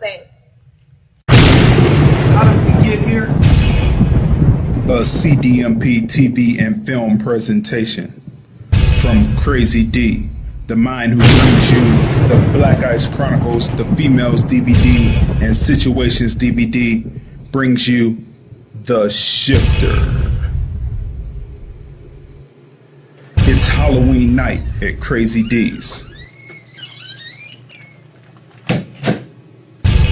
something. How did we get here? A CDMP TV and film presentation from Crazy D, the mind who brings you the Black Ice Chronicles, the Females DVD, and Situations DVD, brings you The Shifter. It's Halloween night at Crazy D's,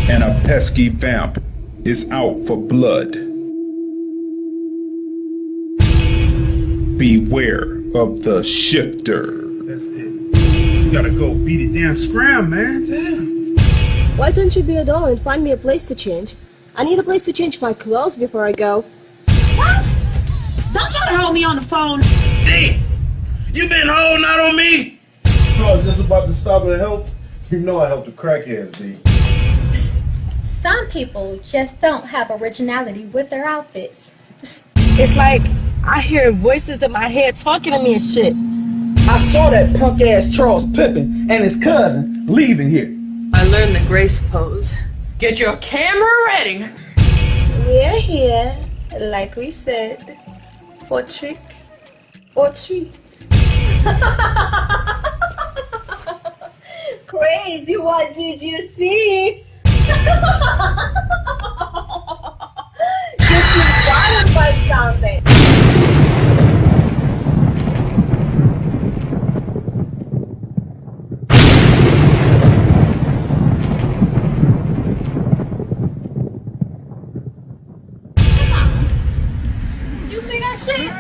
and a pesky vamp is out for blood. Beware of the Shifter. That's it. You gotta go beat it damn scram, man. Damn. Why don't you be a doll and find me a place to change? I need a place to change my clothes before I go. What? Don't try to hold me on the phone. Dee, you been holding out on me? I was just about to stop and help. You know I help the crackheads, D. Some people just don't have originality with their outfits. It's like I hear voices in my head talking to me and shit. I saw that punk ass Charles Pippen and his cousin leaving here. I learned the grace pose. Get your camera ready. We're here, like we said, for trick or treat. Crazy, what did you see? Just inspired by something. You see that shit?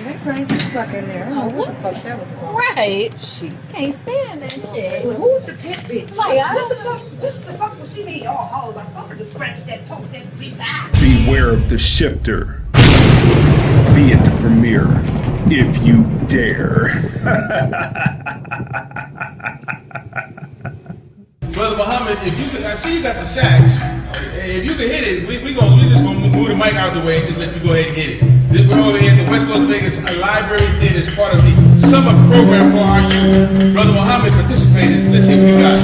That crazy stuck in there. I don't know what the fuck that was for. Right. Shit. Can't stand that shit. Who's the pit bitch? Like, I What the don't fuck? This the fuck was she need? Oh, I saw her to scratch that poke that bitch eye. Beware of the Shifter. Be at the premiere if you dare. Brother Muhammad, if you could, I see you got the sax. If you could hit it, we just gonna move the mic out the way and just let you go ahead and hit it. We're over here at the West Las Vegas Library Theater as part of the summer program for our youth. Brother Muhammad participated. Let's hear what you got.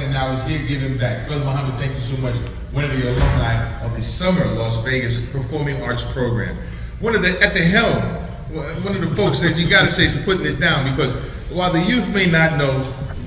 and I was here giving back. Brother Muhammad, thank you so much. One of the alumni of the Summer Las Vegas Performing Arts Program. At the helm, one of the folks that you gotta say is putting it down, because while the youth may not know,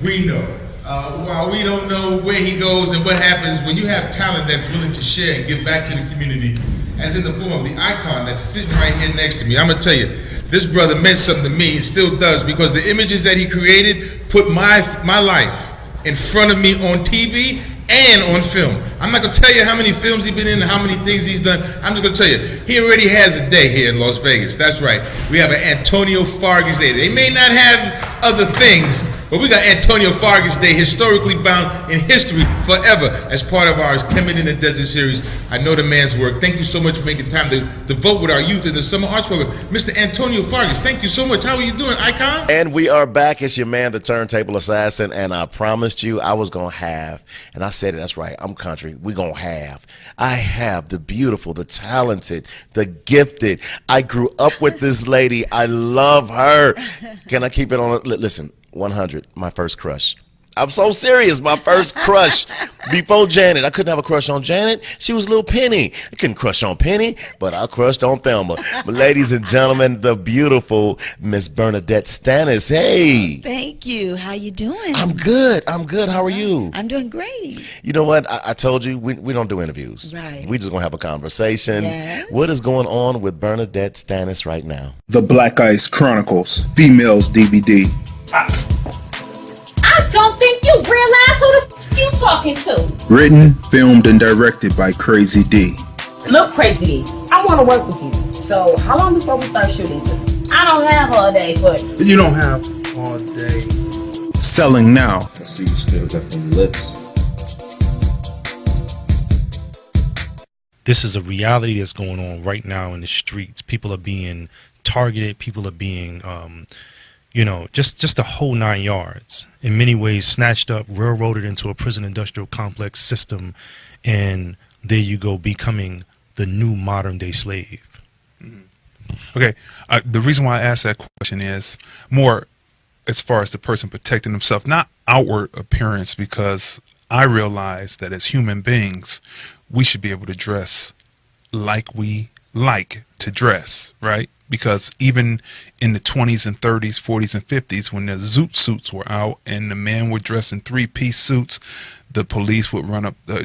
we know. While we don't know where he goes and what happens, when you have talent that's willing to share and give back to the community, as in the form of the icon that's sitting right here next to me, I'm gonna tell you, this brother meant something to me. It still does, because the images that he created put my life in front of me on TV and on film. I'm not gonna tell you how many films he's been in and how many things he's done. I'm just gonna tell you, he already has a day here in Las Vegas. That's right. We have an Antonio Fargas Day. They may not have other things, but we got Antonio Fargas Day, historically bound in history forever, as part of our Chime-In in the Desert series. I know the man's work. Thank you so much for making time to vote with our youth in the Summer Arts Program. Mr. Antonio Fargas, thank you so much. How are you doing, icon? And we are back. It's your man, the Turntable Assassin, and I promised you I was going to have, and I said it, that's right, I'm country, we going to have. I have the beautiful, the talented, the gifted. I grew up with this lady. I love her. Can I keep it on? Listen. 100, my first crush. I'm so serious, my first crush. Before Janet, I couldn't have a crush on Janet. She was little Penny. I couldn't crush on Penny, but I crushed on Thelma. But ladies and gentlemen, the beautiful Miss Bernadette Stannis. Hey. Thank you. How you doing? I'm good. How are you? I'm doing great. You know what? I told you, we don't do interviews. Right. We just going to have a conversation. Yes. What is going on with Bernadette Stannis right now? The Black Ice Chronicles, Females DVD. I don't think you realize who the f you talking to. Written, filmed, and directed by Crazy D. Look, Crazy D, I want to work with you. So, how long before we start shooting? I don't have all day, but... You don't have all day. Selling now. I see you still got them lips. This is a reality that's going on right now in the streets. People are being targeted. People are being... just the whole 9 yards. In many ways, snatched up, railroaded into a prison industrial complex system, and there you go, becoming the new modern day slave. Okay, the reason why I asked that question is more as far as the person protecting himself, not outward appearance, because I realize that as human beings, we should be able to dress like we like to dress, right? Because even in the 20s and 30s, 40s and 50s, when the zoot suits were out and the men were dressed in three-piece suits, the police would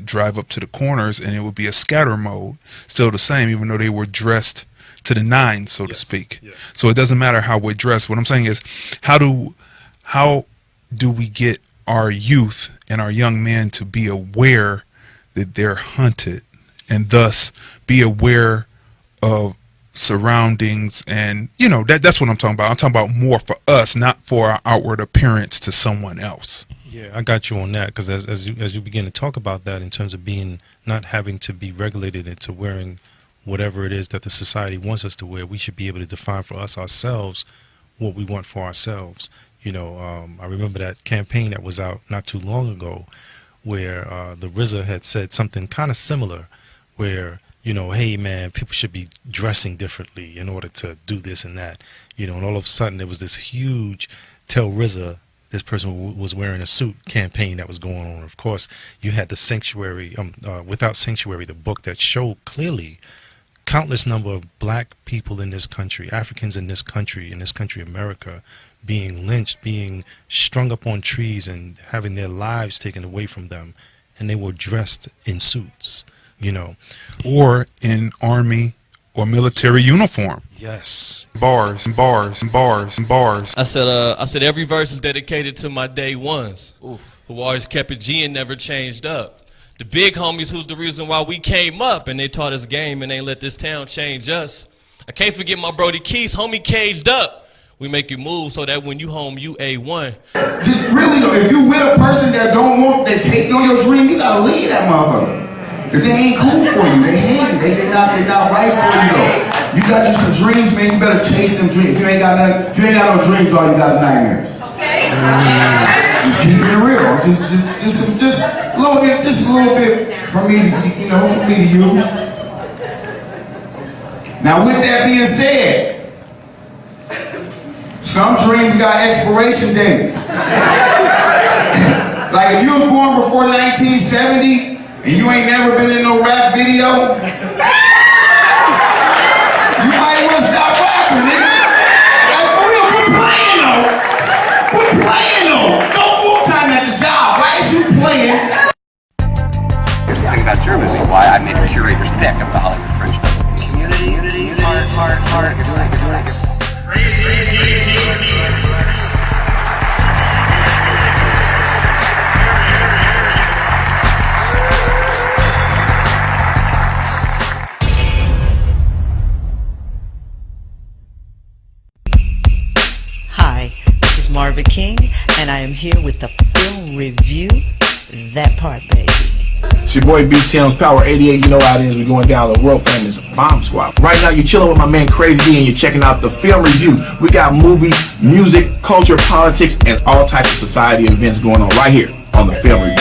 drive up to the corners, and it would be a scatter mode, still the same, even though they were dressed to the nines, so to speak. Yeah. So it doesn't matter how we're dressed. What I'm saying is, how do we get our youth and our young men to be aware that they're hunted, and thus be aware of surroundings, and that's what I'm talking about. I'm talking about more for us, not for our outward appearance to someone else. Yeah, I got you on that, because as you begin to talk about that in terms of not having to be regulated into wearing whatever it is that the society wants us to wear, we should be able to define for ourselves what we want for ourselves. I remember that campaign that was out not too long ago, where the RZA had said something kind of similar, where hey man, people should be dressing differently in order to do this and that, and all of a sudden there was this huge Tell RZA this person was wearing a suit campaign that was going on. Of course, you had the Sanctuary, Without Sanctuary, the book that showed clearly countless number of black people in this country, Africans in this country, America, being lynched, being strung up on trees and having their lives taken away from them, and they were dressed in suits. Or in army or military uniform. Yes. Bars and bars and bars and bars. I said every verse is dedicated to my day ones, who always kept it G and never changed up. The big homies who's the reason why we came up, and they taught us game and they let this town change us. I can't forget my Brody Keys, homie Caged Up. We make you move so that when you home, you A1. Really though, if you with a person that's hating on your dream, you gotta leave that motherfucker. Cause they ain't cool for you. They hate you. They not right for you though. You got you some dreams, man. You better chase them dreams. If you ain't got no dreams, all you got is nightmares. Okay. Just keep it real. Just a little bit from me to from me to you. Now with that being said, some dreams got expiration dates. Like if you was born before 1970 and you ain't never been in no rap video, you might want to stop rapping, nigga. Like for real, quit playing though. Quit playing though. Go full time at the job. Why is you playing? Here's the thing about your movie, why I made a curator's deck of the Hollywood Fringe. Community, heart. Hi, this is Marvin King, and I am here with the film review. That part, baby. It's your boy B-Town's Power 88. You know how it is. We're going down the world famous Bomb Squad. Right now, you're chilling with my man Crazy D, and you're checking out the film review. We got movies, music, culture, politics, and all types of society events going on right here on the film review.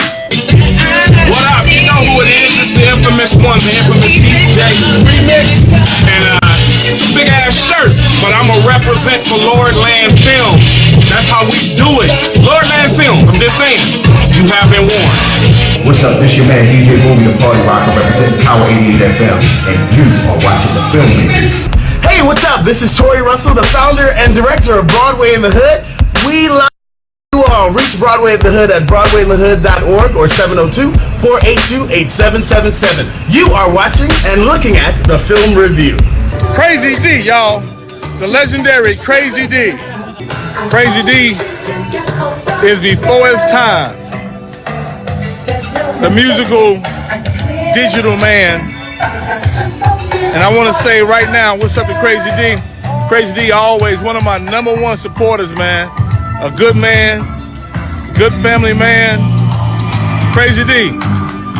What up? You know who it is. It's the infamous one, the infamous DJ Remix. And it's a big ass shirt, but I'm going to represent for Lordland Films. That's how we do it. Lordland Films, I'm just saying. You have been warned. What's up? This your man DJ Booby, the Party Rocker, representing Power 88 FM, and you are watching the film review. Hey, what's up? This is Tori Russell, the founder and director of Broadway in the Hood. We love you all. Reach Broadway in the Hood at broadwayinthehood.org or 702-482-8777. You are watching and looking at the film review. Crazy D, y'all. The legendary Crazy D. Crazy D is before his time. The musical digital man. And I want to say right now, what's up to Crazy D? Crazy D always one of my #1 supporters, man. A good man, good family man. Crazy D.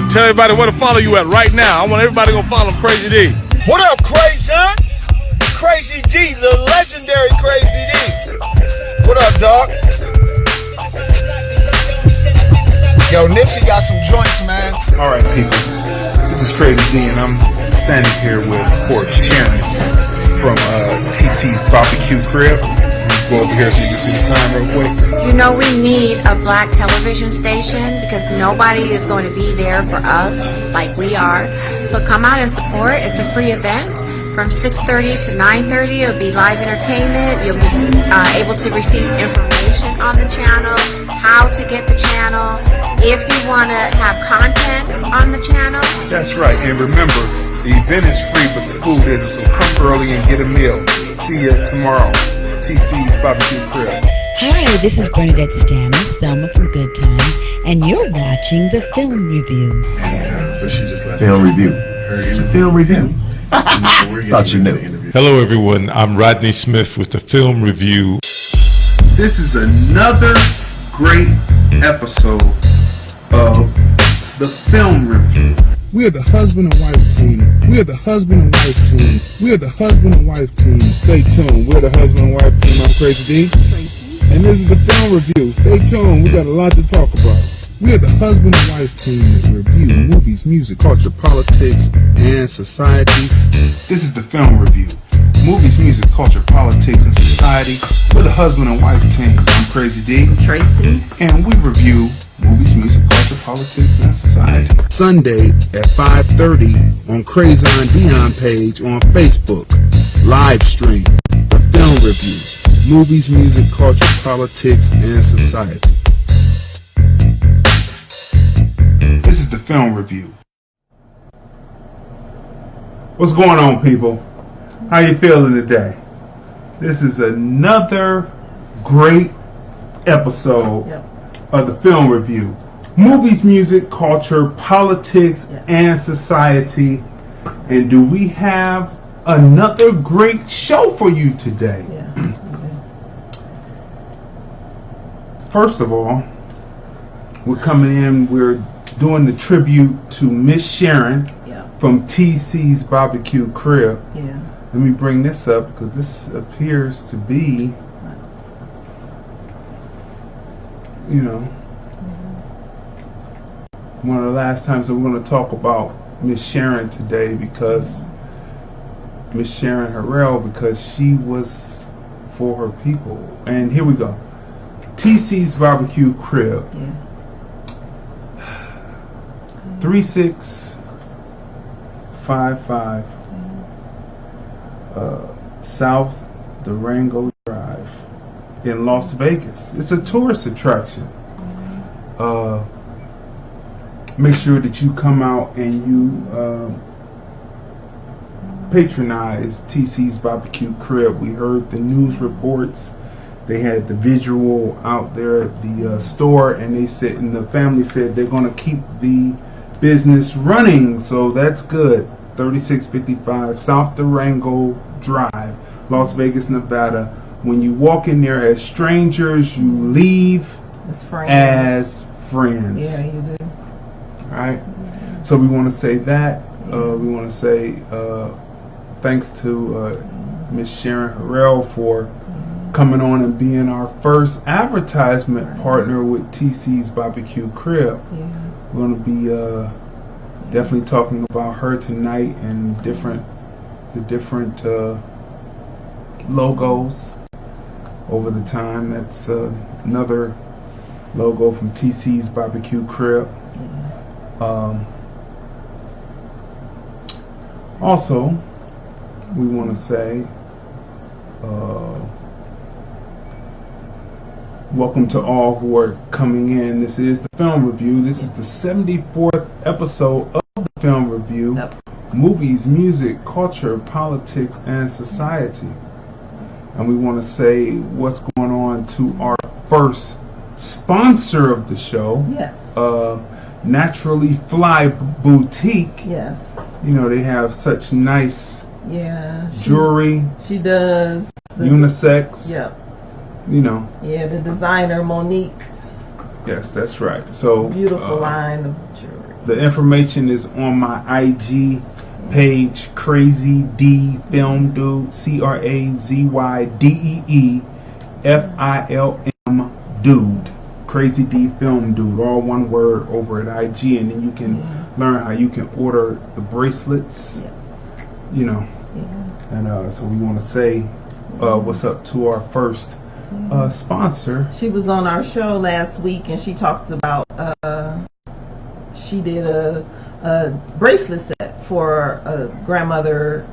Tell everybody where to follow you at right now. I want everybody to go follow Crazy D. What up, Crazy? Crazy D, the legendary Crazy D. What up, dog? Yo, Nipsey got some joints, man. All right, people. This is Crazy D, and I'm standing here with, of course, Sharon from TC's Barbecue Crib. Go over here so you can see the sign real quick. You know, we need a black television station because nobody is going to be there for us like we are. So come out and support. It's a free event from 6:30 to 9:30. It'll be live entertainment. You'll be able to receive information on the channel, how to get the channel, if you want to have content on the channel. That's right, and remember, the event is free, but the food isn't, so come early and get a meal. See you tomorrow. TC's Barbecue Crib. Hi, this is Bernadette Stanis, Thelma from Good Times, and you're watching the film review. So she just left. Film review. It's a film review. Thought you knew. Hello everyone, I'm Rodney Smith with the film review. This is another great episode of the film review. We are the husband and wife team. We are the husband and wife team. We are the husband and wife team. Stay tuned. We're the husband and wife team. I'm Crazy D. And this is the film review. Stay tuned. We got a lot to talk about. We are the husband and wife team that review movies, music, culture, politics, and society. This is the film review. Movies, music, culture, politics, and society. We're the husband and wife team. I'm Crazy D. Tracy. And we review movies, music, culture, politics, and society. Sunday at 5:30 on Crazy on Dion page on Facebook. Live stream. The film review. Movies, music, culture, politics, and society. This is the film review. What's going on, people? How you feeling today? This is another great episode of the film review. Movies, music, culture, politics, and society. And do we have another great show for you today? First of all, we're coming in, we're doing the tribute to Miss Sharon from TC's Barbecue Crib. Let me bring this up because this appears to be, you know, one of the last times that we're going to talk about Miss Sharon today, because Miss Sharon Harrell, because she was for her people. And here we go. TC's Barbecue Crib. 3655 South Durango Drive in Las Vegas. It's a tourist attraction. Make sure that you come out and you patronize TC's Barbecue Crib. We heard the news reports. They had the visual out there at the store, and they said, and the family said they're going to keep the business running, so that's good. 3655 South Durango Drive, Las Vegas, Nevada. When you walk in there as strangers, you leave as friends. Yeah, you do. All right. So we want to say that. We want to say thanks to Miss Sharon Harrell for coming on and being our first advertisement partner with TC's Barbecue Crib. We're going to be definitely talking about her tonight and the different logos over the time. That's another logo from TC's Barbecue Crib. Also, we want to say welcome to all who are coming in. This is the film review. This is the 74th episode of the film review. Movies, music, culture, politics, and society. And we want to say what's going on to our first sponsor of the show. Yes. Naturally Fly Boutique. Yes. You know, they have such nice jewelry. She does. Unisex. Yep. You know. Yeah, the designer Monique. Yes, that's right. So beautiful line of jewelry. The information is on my IG page, Crazy D Film Dude, CrazyDeefilm Dude. Crazy D Film Dude, all one word over at IG, and then you can learn how you can order the bracelets. Yes. You know. And so we want to say what's up to our first sponsor. She was on our show last week, and she talked about she did a bracelet set for a granddaughter.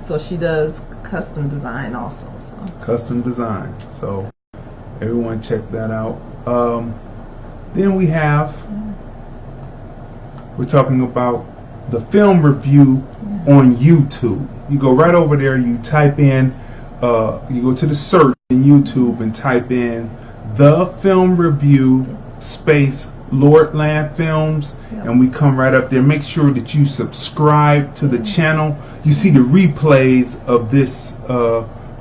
So she does custom design also. So custom design. So everyone check that out. Then we're talking about the film review on YouTube. You go right over there, you type in, you go to the search in YouTube and type in the film review space Lordland Films, and we come right up there. Make sure that you subscribe to the channel. You see the replays of this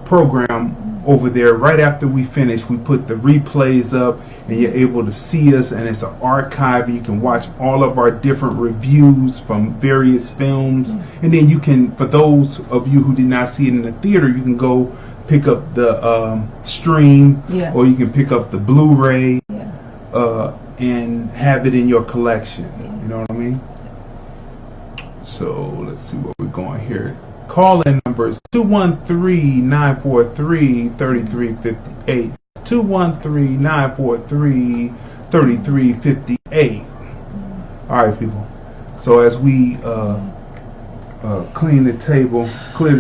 program over there. Right after we finish, we put the replays up, and you're able to see us, and it's an archive. You can watch all of our different reviews from various films, and then you can, for those of you who did not see it in the theater, you can go pick up the stream, or you can pick up the Blu-ray and have it in your collection. You know what I mean? So let's see what we're going here. Call-in number is 213-943-3358. 213-943-3358. All right, people. So as we clear the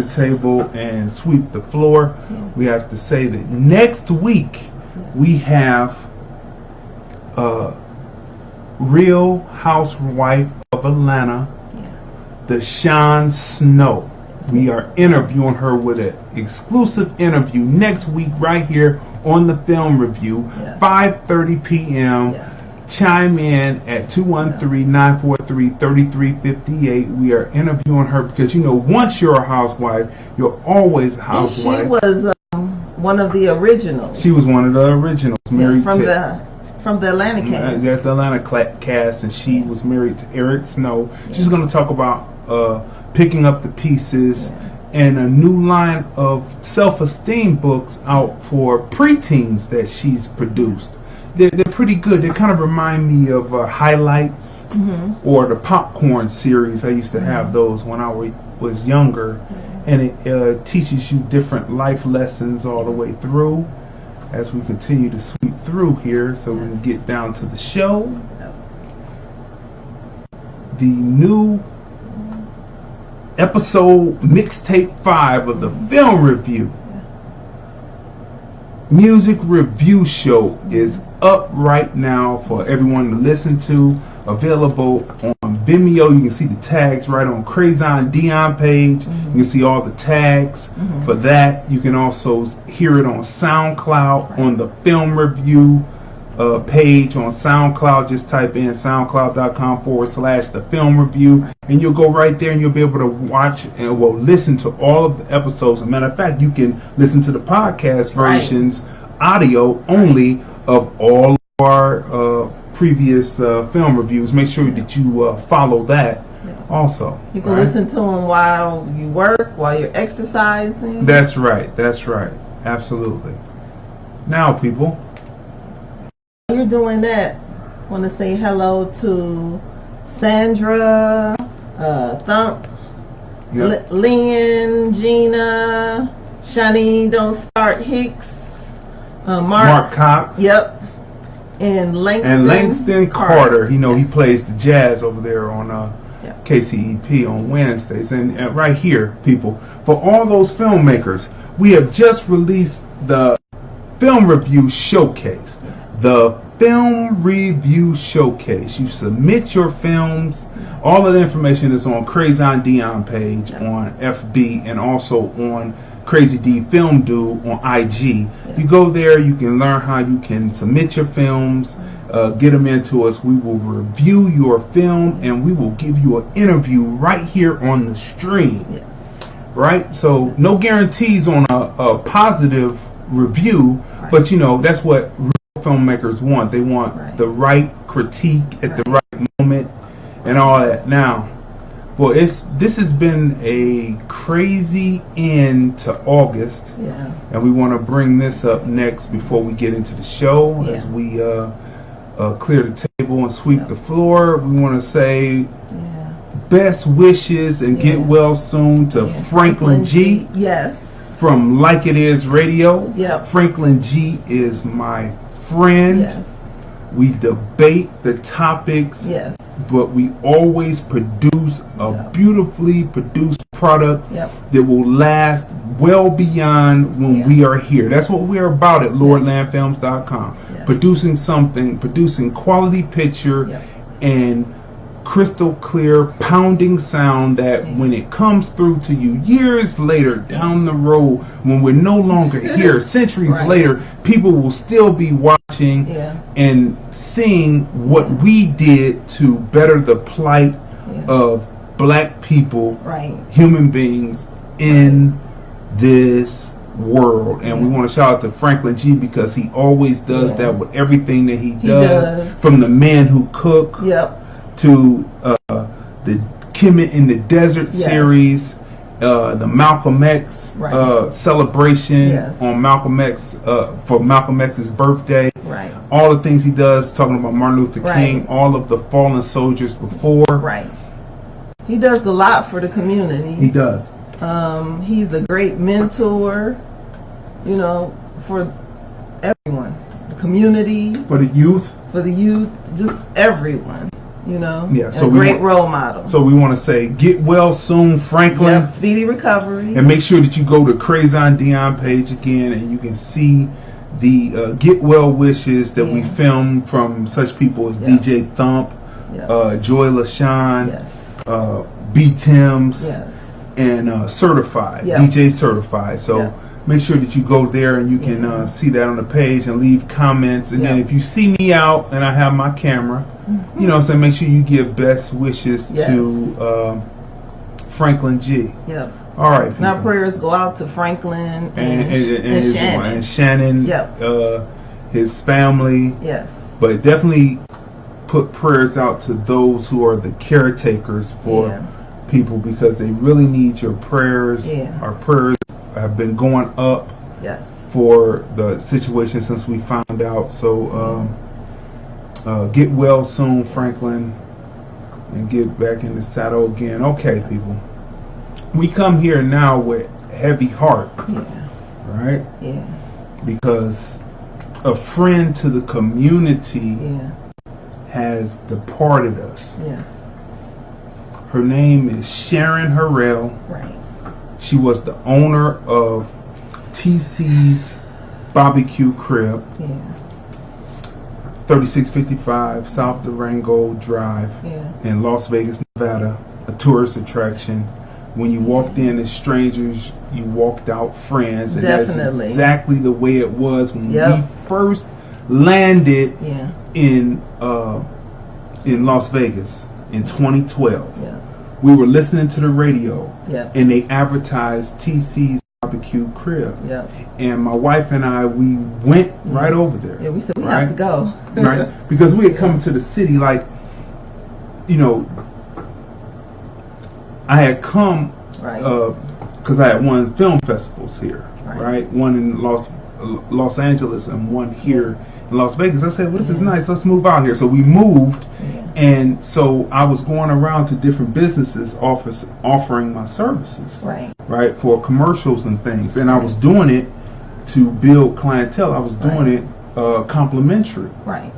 table, and sweep the floor, we have to say that next week we have Real Housewife of Atlanta, Deshawn Snow. We are interviewing her with an exclusive interview next week right here on the film review, 5:30 p.m. Chime-In at 213-943-3358. We are interviewing her because, you know, once you're a housewife, you're always a housewife. And she was one of the originals. She was one of the originals. Married from the Atlanta cast. That's the Atlanta cast, and she was married to Eric Snow. She's going to talk about picking up the pieces and a new line of self-esteem books out for preteens that she's produced. They're pretty good. They kind of remind me of Highlights or the Popcorn series. I used to have those when I was younger, and it teaches you different life lessons all the way through as we continue to sweep through here so we can get down to the show. the new episode mixtape 5 of the film review. Music review show is up right now for everyone to listen to. Available on Vimeo. You can see the tags right on Crazon Dion page. You can see all the tags for that. You can also hear it on SoundCloud on the film review page on SoundCloud. Just type in soundcloud.com/the film review, and you'll go right there and you'll be able to watch and listen to all of the episodes. As a matter of fact, you can listen to the podcast versions, audio only, of all of our previous film reviews. Make sure that you follow that also. You can listen to them while you work, while you're exercising. That's right. Absolutely. Now, people, while you're doing that, I want to say hello to Sandra, Thump, Lynn, Gina, Shani Don't Start Hicks, Mark Cox. Yep. And Langston Carter. He plays the jazz over there on KCEP on Wednesdays. And right here, people, for all those filmmakers, we have just released the film review showcase. The film review showcase. You submit your films. All of the information is on Crazon Dion page on FB and also on Crazy D Film Dude on IG. You go there, you can learn how you can submit your films, get them into us. We will review your film and we will give you an interview right here on the stream. Right? So no guarantees on a positive review, but that's what real filmmakers want. They want the right critique at the right moment and all that. Now, well, this has been a crazy end to August, and we want to bring this up next before we get into the show. As we clear the table and sweep the floor, we want to say best wishes and get well soon to Franklyn G. From Like It Is Radio. Franklyn G is my friend. We debate the topics, but we always produce a beautifully produced product that will last well beyond when we are here. That's what we're about at LordlandFilms.com. Producing something, producing quality picture and crystal clear, pounding sound that when it comes through to you years later down the road, when we're no longer here, centuries later, people will still be watching and seeing what we did to better the plight of black people, human beings in this world. And we want to shout out to Franklyn G because he always does that with everything that he does. From the Man Who Cook to the Kim in the Desert series, the Malcolm X celebration on Malcolm X for Malcolm X's birthday. All the things he does, talking about Martin Luther King, all of the fallen soldiers before. He does a lot for the community. He does. He's a great mentor, for everyone, the community, for the youth, just everyone. So a great role model. So we want to say, get well soon, Franklyn. Speedy recovery. And make sure that you go to Crazon Dion page again, and you can see the get well wishes that we filmed from such people as DJ Thump, Joy LaShawn, B. Timms, and Certified, DJ Certified. So make sure that you go there and you can see that on the page and leave comments. And then if you see me out and I have my camera, so make sure you give best wishes to Franklyn G. All right. People. Now prayers go out to Franklyn and Shannon, his family. But definitely put prayers out to those who are the caretakers for people, because they really need your prayers. Our prayers have been going up for the situation since we found out. So get well soon, Franklyn, and get back in the saddle again. Okay, people. We come here now with heavy heart, right? Because a friend to the community has departed us. Her name is Sharon Harrell. Right. She was the owner of TC's Barbecue Crib. Yeah. 3655 South Durango Drive in Las Vegas, Nevada. A tourist attraction. When you walked in as strangers, you walked out friends. And Definitely. that's exactly the way it was when we first landed in Las Vegas in 2012. We were listening to the radio and they advertised TC's Barbecue Crib. And my wife and I, we went right over there. Yeah, we said we have to go. Right? Because we had come to the city like, you know, I had come because I had won film festivals here, right? One in Los Angeles and one here in Las Vegas. I said, well, this is nice. Let's move out here. So we moved, and so I was going around to different businesses offering my services, right, for commercials and things. And I was doing it to build clientele. I was doing it complimentary, right.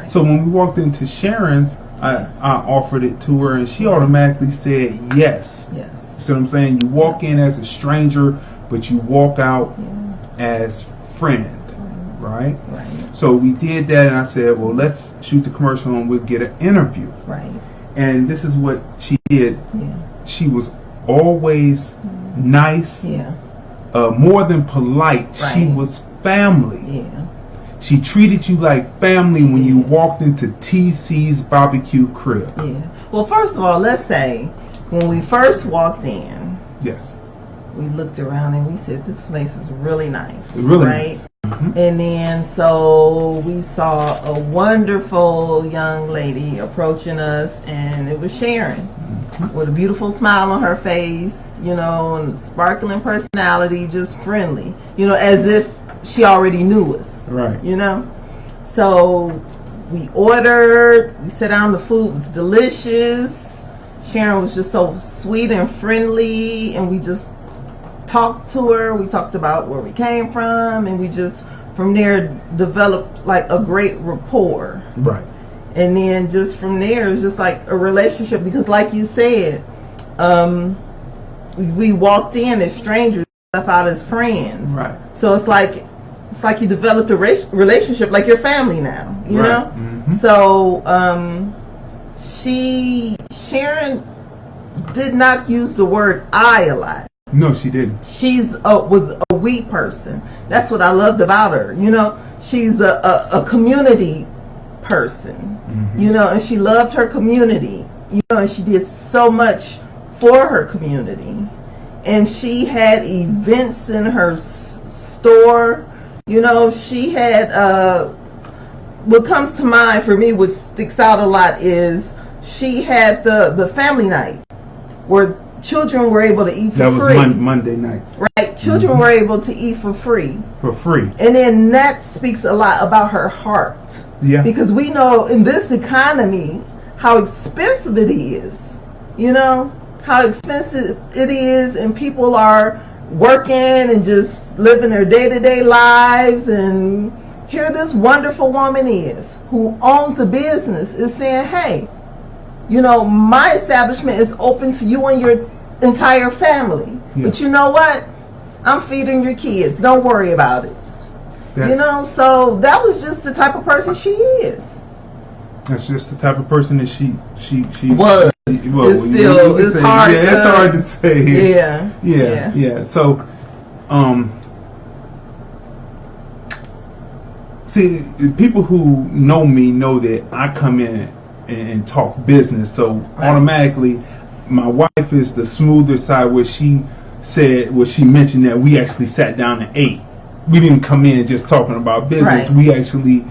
So when we walked into Sharon's, I offered it to her, and she automatically said yes. You see what I'm saying? You walk in as a stranger, but you walk out as friend, right? So we did that, and I said, well, let's shoot the commercial and we'll get an interview. And this is what she did. She was always nice, more than polite. She was family. She treated you like family when you walked into TC's Barbecue Crib. Well, first of all, let's say when we first walked in, we looked around and we said, this place is really nice. Nice. And then so we saw a wonderful young lady approaching us, and it was Sharon with a beautiful smile on her face, you know, and sparkling personality, just friendly, you know, as if she already knew us, you know. So we ordered, we sat down, the food was delicious. Sharon was just so sweet and friendly, and we just talked to her. We talked about where we came from, and we just from there developed like a great rapport. And then just from there, it's just like a relationship, because like you said, we walked in as strangers, left out as friends. So it's like you developed a relationship, like your family now, you know? So Sharon did not use the word I a lot. No, she didn't. She's was a we person. That's what I loved about her. You know, she's a community person. You know, and she loved her community. You know, and she did so much for her community. And she had events in her store. You know, she had what comes to mind for me, what sticks out a lot, is she had the family night where children were able to eat for free. That was Monday nights. Right. Children were able to eat for free. And then that speaks a lot about her heart. Because we know in this economy how expensive it is. You know, how expensive it is, and people are working and just living their day-to-day lives, and here this wonderful woman is who owns a business is saying, hey, you know, my establishment is open to you and your entire family. But you know what? I'm feeding your kids. Don't worry about it. You know, so that was just the type of person she is. That's just the type of person that she was. It's hard. It's hard to say. Yeah. So, see, people who know me know that I come in and talk business. So automatically, my wife is the smoother side, where she mentioned that we actually sat down and ate. We didn't come in just talking about business. We actually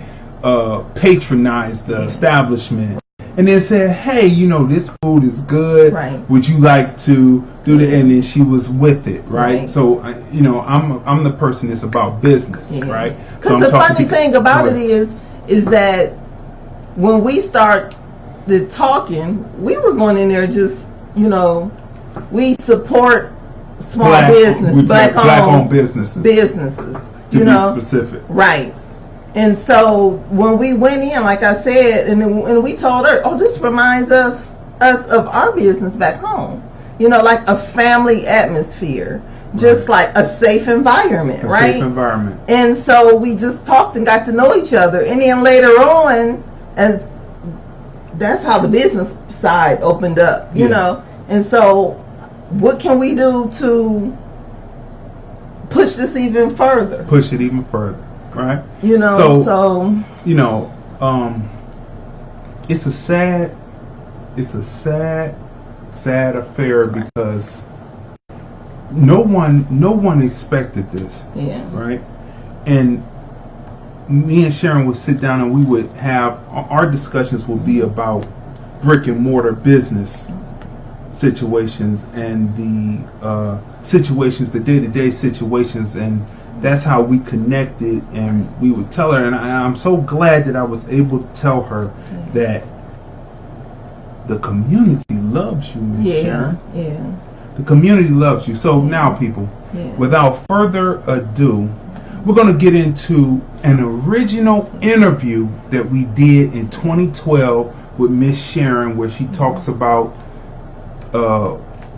patronized the establishment, and then said, hey, you know, this food is good. Would you like to do that? And then she was with it, right? So, you know, I'm the person that's about business, right? Because the funny thing about it is that when we started talking, we were going in there just, you know, we support small business, black-owned businesses. To be specific. Right. And so when we went in, like I said, and we told her, oh, this reminds us us of our business back home. You know, like a family atmosphere, just like a safe environment, right? Safe environment. And so we just talked and got to know each other, and then later on, as that's how the business side opened up, you know. And so, what can we do to push this even further? Push it even further, right? You know, so you know, it's a sad affair because no one expected this. Yeah. Right? And me and Sharon would sit down and we would have our discussions would be about brick and mortar business situations and the situations, the day-to-day situations, and that's how we connected. And we would tell her, and I'm so glad that I was able to tell her that the community loves you, Ms. Sharon. Yeah. The community loves you. So now, people, without further ado, we're going to get into an original interview that we did in 2012 with Miss Sharon, where she talks about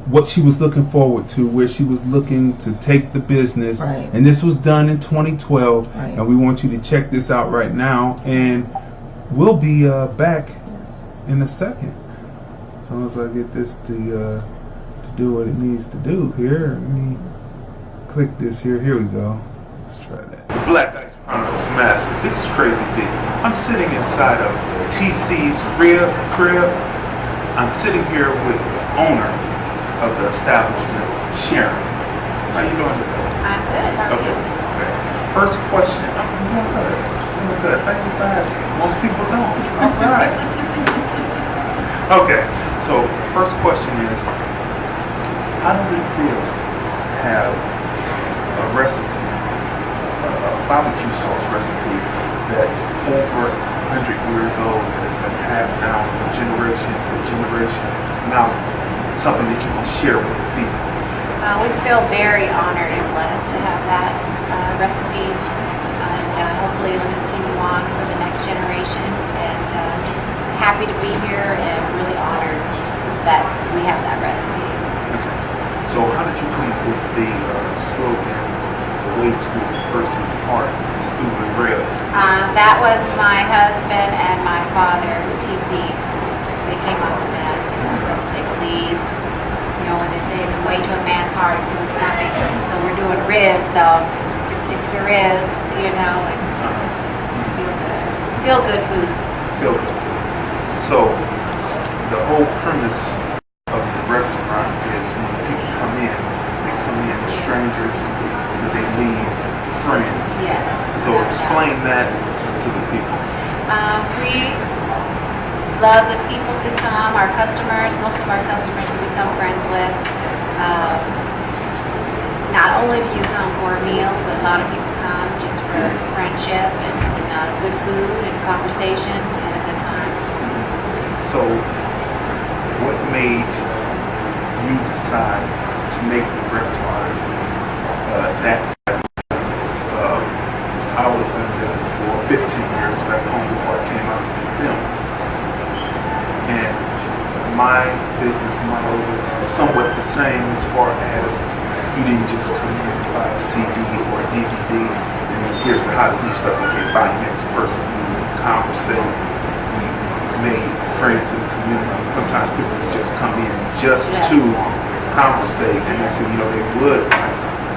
what she was looking forward to, where she was looking to take the business. Right. And this was done in 2012. Right. And we want you to check this out right now. And we'll be back in a second. As soon as I get this to do what it needs to do here. Let me click this here. Here we go. Let's try that. The Black Ice Chronicles Massive. This is Crazy D. I'm sitting inside of TC's Crib. I'm sitting here with the owner of the establishment, Sharon. How you doing today? I'm good. How are you? Okay. First question. I'm doing good. Doing good. Thank you for asking. Most people don't. All right. Okay. So first question is, how does it feel to have a recipe, a barbecue sauce recipe that's over 100 years old, that has been passed down from generation to generation, now something that you can share with the people? We feel very honored and blessed to have that recipe, and hopefully it'll continue on for the next generation. And just happy to be here and really honored that we have that recipe. Okay. So how did you come up with the slogan, "The way to a person's heart is through the grill"? That was my husband and my father, TC. They came up with that. They believe, you know, when they say the way to a man's heart is through his stomach. So we're doing ribs, so we stick to the ribs, you know, and feel good. Feel good food. Feel good. So the whole premise of the restaurant is when people come in, they come in as strangers, but they leave friends. Yes. So explain that to the people. We love the people to come, our customers. Most of our customers we become friends with. Not only do you come for a meal, but a lot of people come just for friendship and good food and conversation and a good time. So what made you decide to make the restaurant that type of business? I was in business for 15 years back home before I came out to the film. And my business model was somewhat the same as far as you didn't just come in and buy a CD or a DVD and then here's the hottest new stuff. You can't buy next person. We conversate. We made friends in the community. Sometimes people would just come in just to conversate, and they said, you know, they would buy something.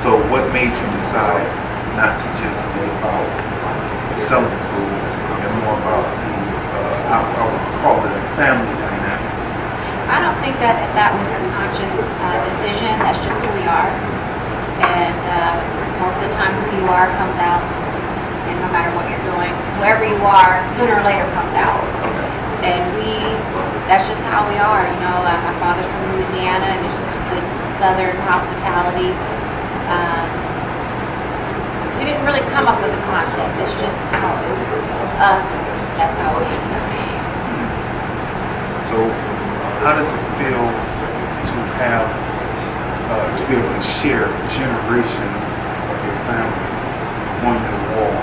So what made you decide not to just be about selling food and more about the, I would call it a family dynamic? I don't think that was a conscious decision. That's just who we are. And most of the time who you are comes out, and no matter what you're doing, whoever you are, sooner or later comes out. And that's just how we are. You know, my father's from Louisiana, and there's just good Southern hospitality. We didn't really come up with a concept. It's just how it was us, and that's how we ended up being. So how does it feel to have, to be able to share generations of your family on your wall?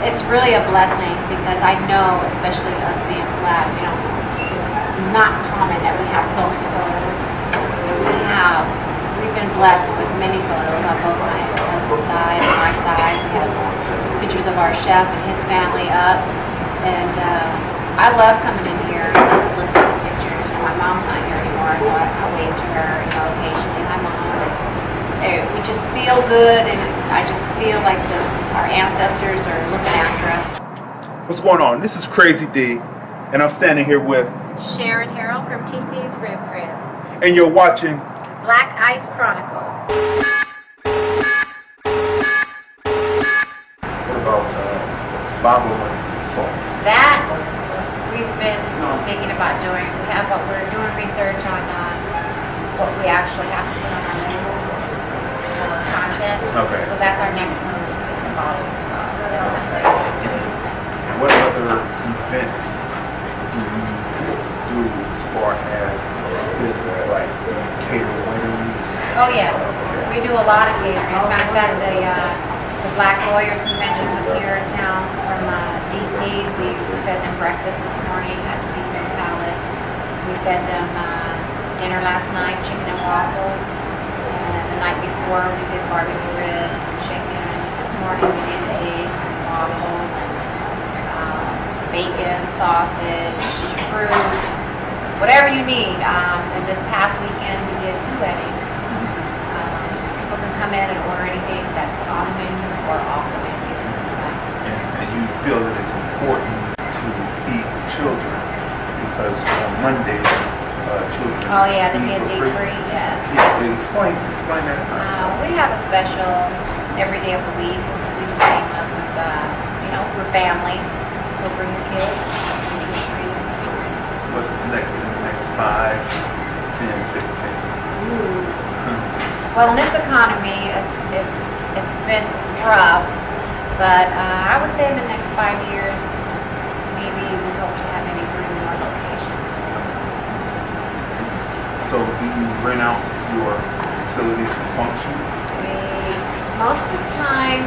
It's really a blessing because I know, especially us being Black, you know, it's not common that we have so many photos. We've been blessed with many photos on both my husband's side and my side. We have pictures of our chef and his family up, and I love coming in here and looking at the pictures. You know, my mom's not here anymore, so I wave to her, you know, occasionally. Hi, Mom. We just feel good, and I just feel like our ancestors are looking after us. What's going on? This is Crazy D, and I'm standing here with Sharon Harrell from TC's Rib Crib. and you're watching Black Ice Chronicle. What about babo and sauce? That we've been thinking about doing. We're doing research on what we actually have to put on our menu for content. Okay. So that's our next move, is to bottle the sauce. What other events do you do as far as business, like cater weddings? Oh yes, we do a lot of catering. As a matter of fact, the Black Lawyers Convention was here in town from DC. We fed them breakfast this morning at Caesar Palace. We fed them dinner last night, chicken and waffles. And the night before we did barbecue ribs and chicken. This morning we did eggs and waffles and bacon, sausage, fruit, whatever you need. And this past weekend we did 2 weddings. People can come in and order anything that's on the menu or off the menu. And you feel that it's important to feed children because on Mondays, children Oh yeah, the eat kids for eat free, yes. Yeah, explain that concept. We have a special every day of the week. We just came up with, we're family. So bring your kids. What's next in the next 5, 10, 15? Ooh. Well, in this economy, it's been rough, but I would say in the next 5 years, maybe we hope to have maybe 3 more locations. So do you rent out your facilities for functions? Most of the time,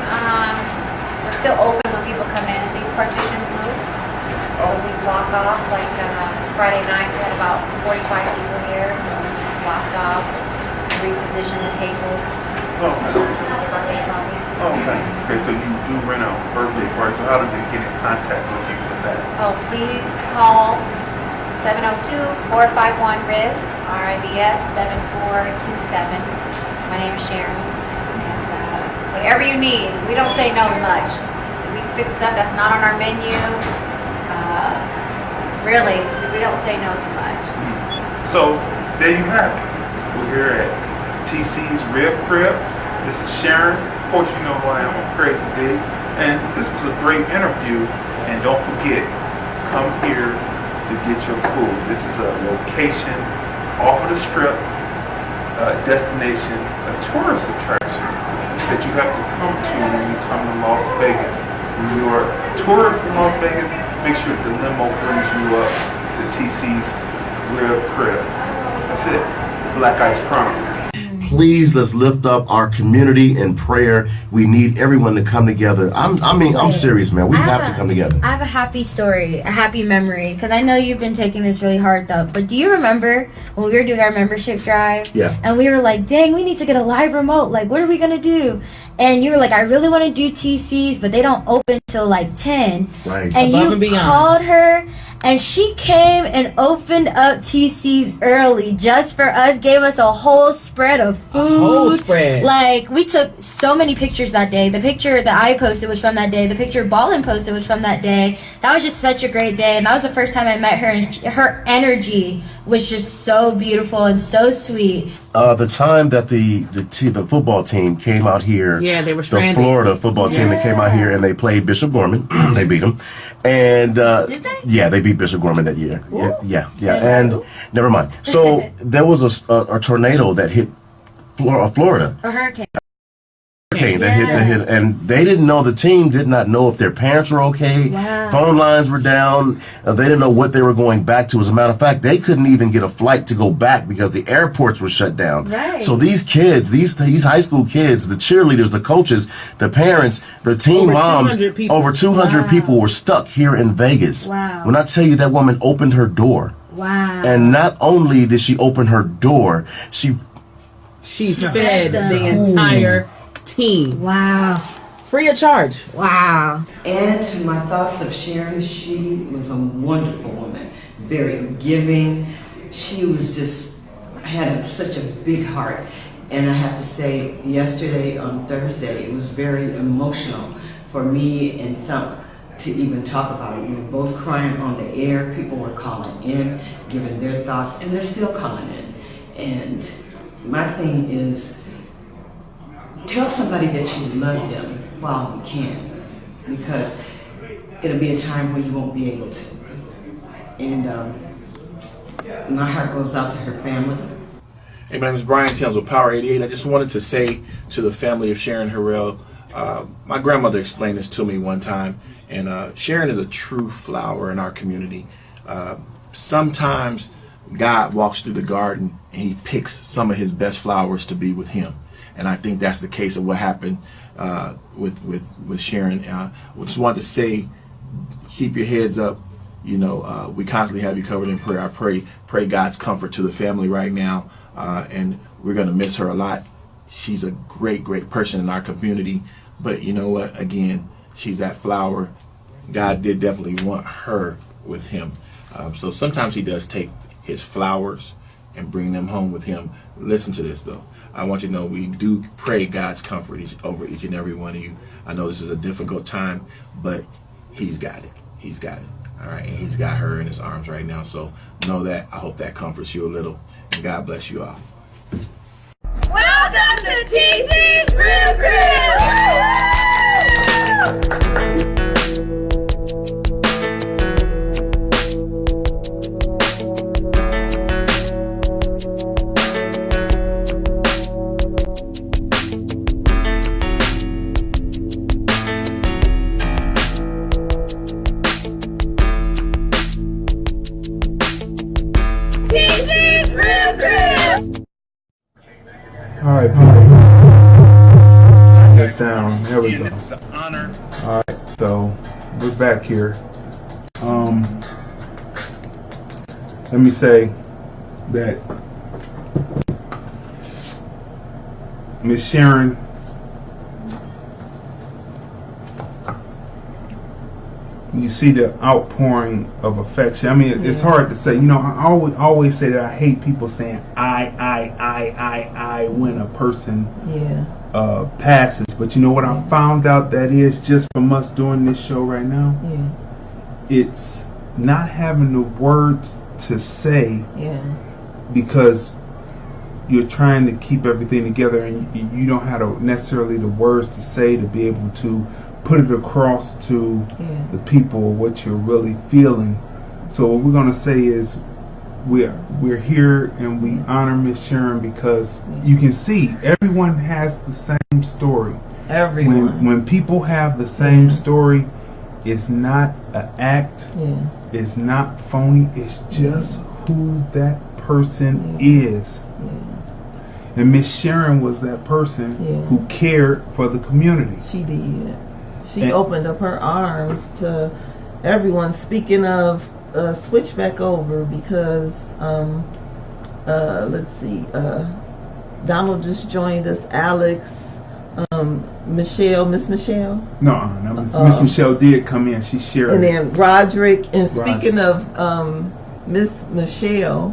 we're still open when people come in. These partitions move. So we block off, like Friday night we had about 45 people here, so we just blocked off, reposition the tables. Oh, okay. It's a birthday party. Oh, okay. Okay, so you do rent out birthday parties. So how do they get in contact with you for that? Oh, please call 702-451-RIBS, RIBS 7427. My name is Sharon. And whatever you need, we don't say no to much. We fix stuff that's not on our menu. Really, we don't say no too much. So there you have it. We're here at TC's Rib Crib. This is Sharon. Of course, you know who I am. I'm Crazy D. And this was a great interview. And don't forget, come here to get your food. This is a location off of the strip, a destination, a tourist attraction that you have to come to when you come to Las Vegas. When you are a tourist in Las Vegas, make sure the limo brings you up to TC's Rib Crib. That's it. The Black Ice Chronicles. Please, let's lift up our community in prayer. We need everyone to come together. I'm serious, man. We have to come together. I have a happy story, a happy memory, because I know you've been taking this really hard, though. But do you remember when we were doing our membership drive? Yeah. And we were like, dang, we need to get a live remote. Like, what are we going to do? And you were like, I really want to do TC's, but they don't open till like 10. Right. And Above you called her. And she came and opened up TC's early just for us, gave us a whole spread of food. A whole spread. Like, we took so many pictures that day. The picture that I posted was from that day. The picture Ballin posted was from that day. That was just such a great day. And that was the first time I met her. And her energy was just so beautiful and so sweet. The time that the football team came out here, Yeah, they were the stranded. Florida football team that came out here and they played Bishop Gorman. They beat them, and Did they? Yeah, they beat Bishop Gorman that year. Yeah. And never mind. So there was a tornado that hit Florida. A hurricane. That hit, and they didn't know. The team did not know if their parents were okay. Wow. Phone lines were down. They didn't know what they were going back to. As a matter of fact, they couldn't even get a flight to go back because the airports were shut down. Right. So these kids, these high school kids, the cheerleaders, the coaches, the parents, the team Over moms, 200 people. over 200 people were stuck here in Vegas. Wow. When I tell you that woman opened her door Wow. And not only did she open her door, she fed the entire team. Wow. Free of charge. Wow. And to my thoughts of Sharon, she was a wonderful woman, very giving. She was just, had such a big heart. And I have to say, yesterday on Thursday, it was very emotional for me and Thump to even talk about it. We were both crying on the air. People were calling in, giving their thoughts, and they're still calling in. And my thing is, tell somebody that you love them while you can, because it'll be a time when you won't be able to. And my heart goes out to her family. Hey, my name is Brian Timms with Power 88. I just wanted to say to the family of Sharon Harrell, my grandmother explained this to me one time, and Sharon is a true flower in our community. Sometimes God walks through the garden and he picks some of his best flowers to be with him. And I think that's the case of what happened with Sharon. I just wanted to say, keep your heads up. You know, we constantly have you covered in prayer. I pray God's comfort to the family right now. And we're going to miss her a lot. She's a great person in our community. But you know what? Again, she's that flower. God did definitely want her with him. So sometimes he does take his flowers and bring them home with him. Listen to this, though. I want you to know we do pray God's comfort over each and every one of you. I know this is a difficult time, but he's got it. He's got it. All right. And he's got her in his arms right now. So know that. I hope that comforts you a little. And God bless you all. Welcome to TC's Real Crib! All right, people. Get down. There we go. This is an honor. All right, so we're back here. Let me say that Miss Sharon, you see the outpouring of affection. I mean, it's hard to say. You know, I always say that I hate people saying I when a person passes. But you know what I found out that is just from us doing this show right now? It's not having the words to say because you're trying to keep everything together and you don't have necessarily the words to say to be able to put it across to the people what you're really feeling. So what we're going to say is we're here and we honor Miss Sharon because you can see everyone has the same story. Everyone. When people have the same story, it's not an act. It's not phony. It's just who that person is. And Miss Sharon was that person who cared for the community. She did. She opened up her arms to everyone. Speaking of, switch back over because, let's see, Donald just joined us, Alex, Michelle, Miss Michelle? No, Miss Michelle did come in. She shared. And then Roderick. And speaking of Miss Michelle,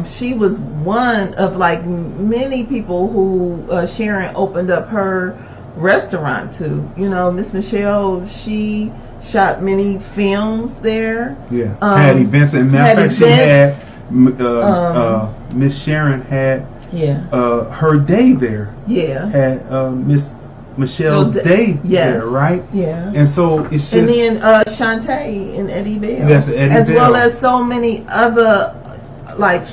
she was one of like many people who Sharon opened up her restaurant to. You know, Miss Michelle, she shot many films there. Had events. And matter of fact, she had Miss Sharon had her day there. Had Miss Michelle's day there, right? And so it's just. And then Shantae and Eddie Bell. Yes, Eddie as Bell. well as so many other like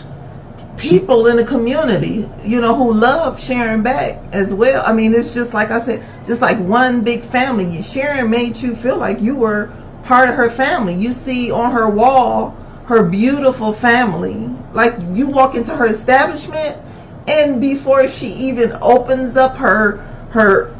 people in the community, you know, who love Sharon back as well. I mean, it's just like I said, just like one big family. Sharon made you feel like you were part of her family. You see on her wall her beautiful family. Like you walk into her establishment, and before she even opens up her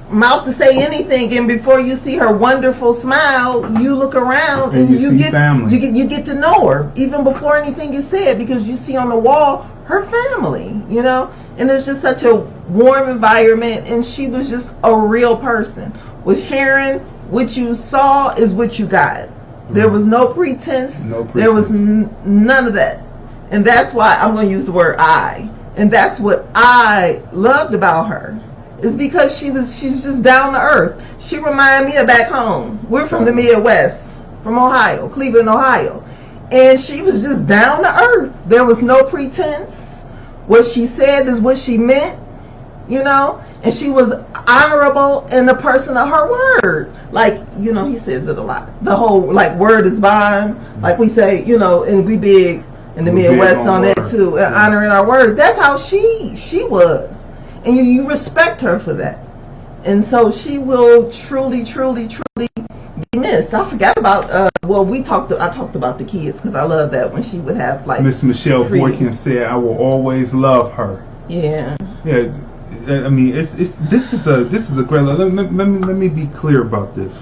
mouth to say anything, and before you see her wonderful smile, you look around and you get to know her even before anything is said, because you see on the wall her family, you know, and it's just such a warm environment, and she was just a real person. With Sharon, what you saw is what you got. There was no pretense. There was none of that, and that's why I'm going to use the word I, and that's what I loved about her. Is because she's just down to earth. She reminded me of back home. We're from the Midwest, from Ohio, Cleveland, Ohio. And she was just down to earth. There was no pretense. What she said is what she meant, you know? And she was honorable and a person of her word. Like, you know, he says it a lot. The whole, like, word is bond. Like we say, you know, and we big in the Midwest on that too. And honoring our word. That's how she was. And you respect her for that. And so she will truly be missed. I forgot about, I talked about the kids, because I love that when she would have, like, Miss Michelle Boykin said, "I will always love her." Yeah. Yeah. I mean, this is a great. Let me be clear about this.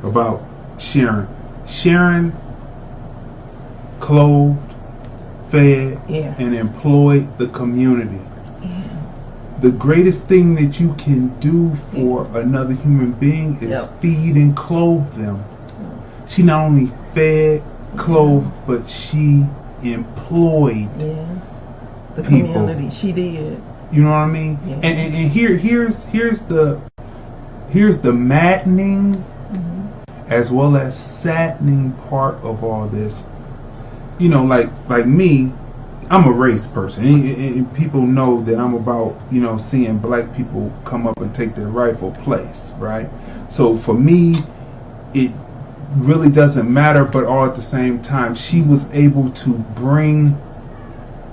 About Sharon. Sharon clothed, fed, and employed the community. The greatest thing that you can do for another human being is feed and clothe them. She not only fed, clothed, but she employed the community. She did. You know what I mean? Yeah. And here's the maddening as well as saddening part of all this. You know, like me, I'm a race person, and people know that I'm about, you know, seeing black people come up and take their rightful place, right? So for me, it really doesn't matter, but all at the same time, she was able to bring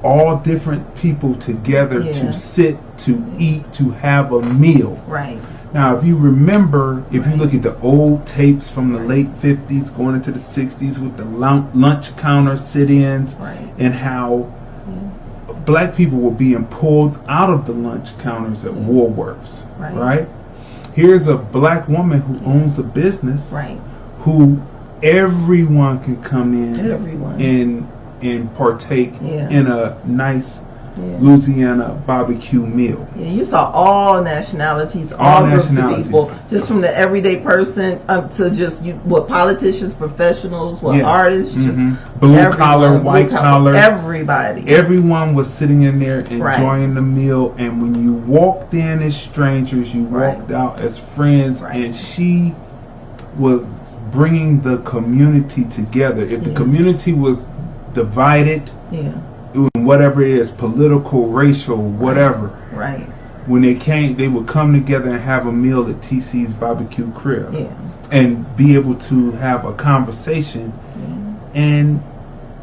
all different people together to sit, to eat, to have a meal. Right. Now, if you remember, if you look at the old tapes from the late 50s going into the 60s with the lunch counter sit-ins and how black people were being pulled out of the lunch counters at Woolworths, right? Here's a black woman who owns a business, who everyone can come in and partake in a nice Louisiana barbecue meal. Yeah, you saw all nationalities, all groups of people, just from the everyday person up to just politicians, professionals, artists, just blue collar, white collar, everybody. Everyone was sitting in there enjoying the meal, and when you walked in as strangers, you walked out as friends, and she was bringing the community together. If the community was divided, whatever it is, political, racial, whatever. Right. When they came, they would come together and have a meal at TC's barbecue crib, and be able to have a conversation and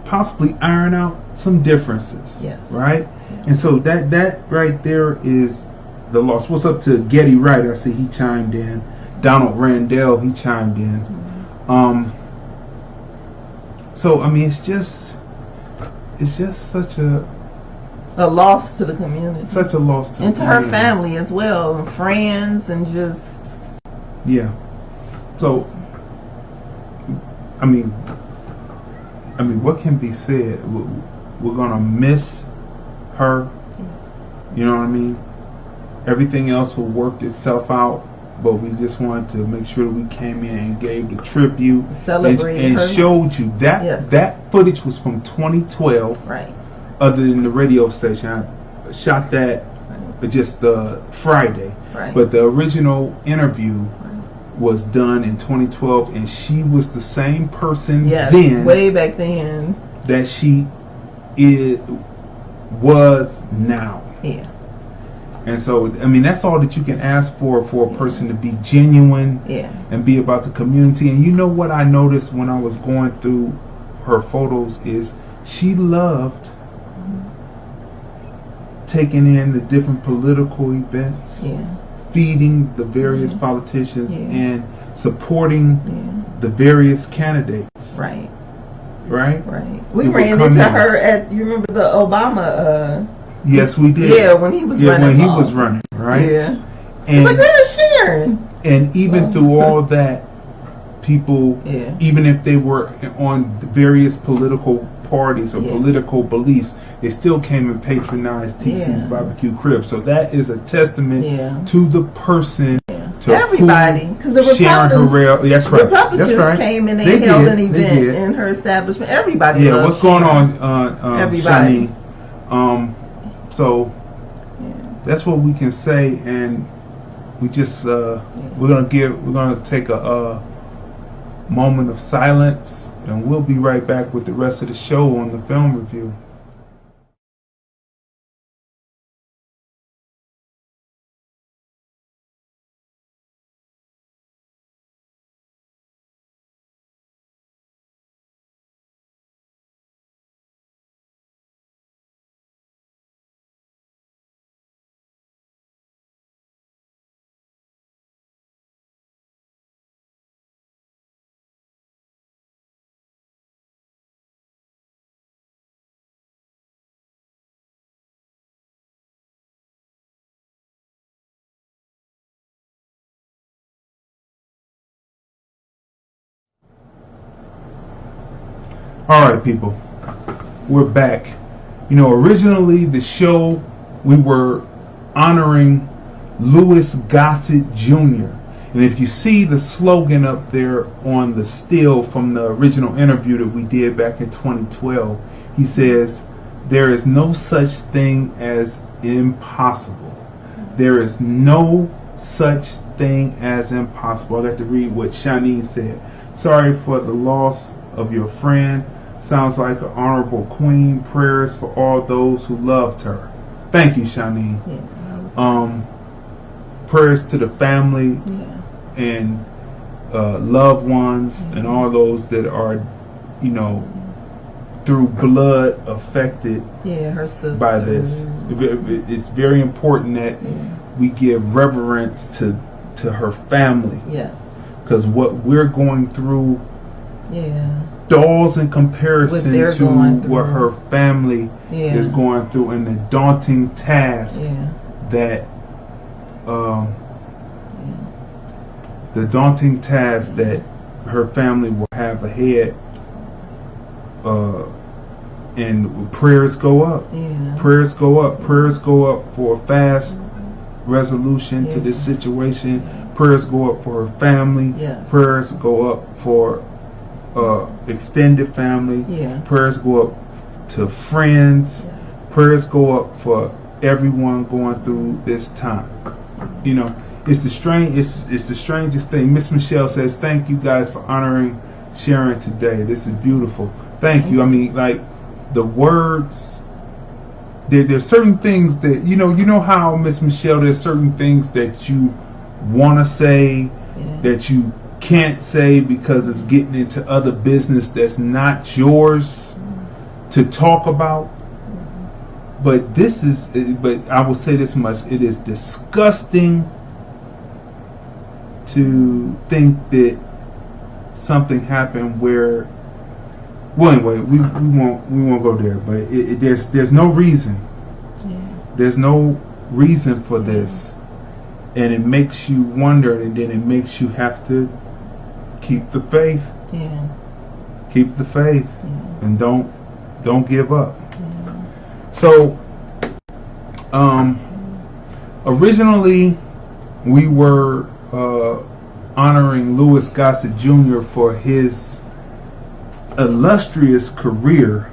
possibly iron out some differences. Right. And so that right there is the loss. What's up to Getty Wright? I see he chimed in. Donald Randell, he chimed in. So I mean, it's just such a loss to the community. Such a loss to and the to community. her family as well, and friends, and just So I mean, what can be said? We're gonna miss her. You know what I mean? Everything else will work itself out. But we just wanted to make sure that we came in and gave the tribute and showed you that that footage was from 2012. Right. Other than the radio station, I shot that just Friday. Right. But the original interview was done in 2012, and she was the same person then, way back then, that she was now. Yeah. And so, I mean, that's all that you can ask for a person to be genuine and be about the community. And you know what I noticed when I was going through her photos is she loved taking in the different political events, feeding the various politicians, and supporting the various candidates. Right. Right? Right. We ran into her at, you remember the Obama... Yes, we did. Yeah, when he was running. When he was running, right? Yeah. And like, there's Sharon. And even through all that, people, even if they were on various political parties or political beliefs, they still came and patronized TC's Barbecue Crib. So that is a testament to the person, to everybody, because the Sharon Harrell. That's right. Republicans came and they held an event in her establishment. Everybody. Yeah. What's going on, everybody? Shani? So that's what we can say, and we just we're gonna take a moment of silence, and we'll be right back with the rest of the show on the film review. All right, people, we're back. You know, originally the show, we were honoring Louis Gossett Jr. And if you see the slogan up there on the still from the original interview that we did back in 2012, he says, "There is no such thing as impossible. There is no such thing as impossible." I got to read what Shani said. "Sorry for the loss of your friend. Sounds like an honorable queen. Prayers for all those who loved her." Thank you, Shani. Prayers to the family and loved ones and all those that are, you know, through blood affected her sister. by this. It's very important that we give reverence to her family. Yes. Because what we're going through dolls in comparison to what her family is going through, and the daunting task that her family will have ahead. And prayers go up. Prayers go up. Prayers go up for a fast resolution to this situation. Prayers go up for her family. Prayers go up for extended family. Prayers go up to friends. Prayers go up for everyone going through this time. You know, it's the strangest thing. Miss Michelle says, "Thank you guys for honoring Sharon today. This is beautiful." Thank you. I mean, like, the words, there's certain things that, you know how, Miss Michelle, there's certain things that you want to say that you can't say because it's getting into other business that's not yours to talk about. But I will say this much: it is disgusting to think that something happened where, well, anyway, we won't go there. But there's no reason. There's no reason for this, and it makes you wonder, and then it makes you have to keep the faith. Keep the faith, and don't give up. So, originally we were honoring Louis Gossett Jr. for his illustrious career.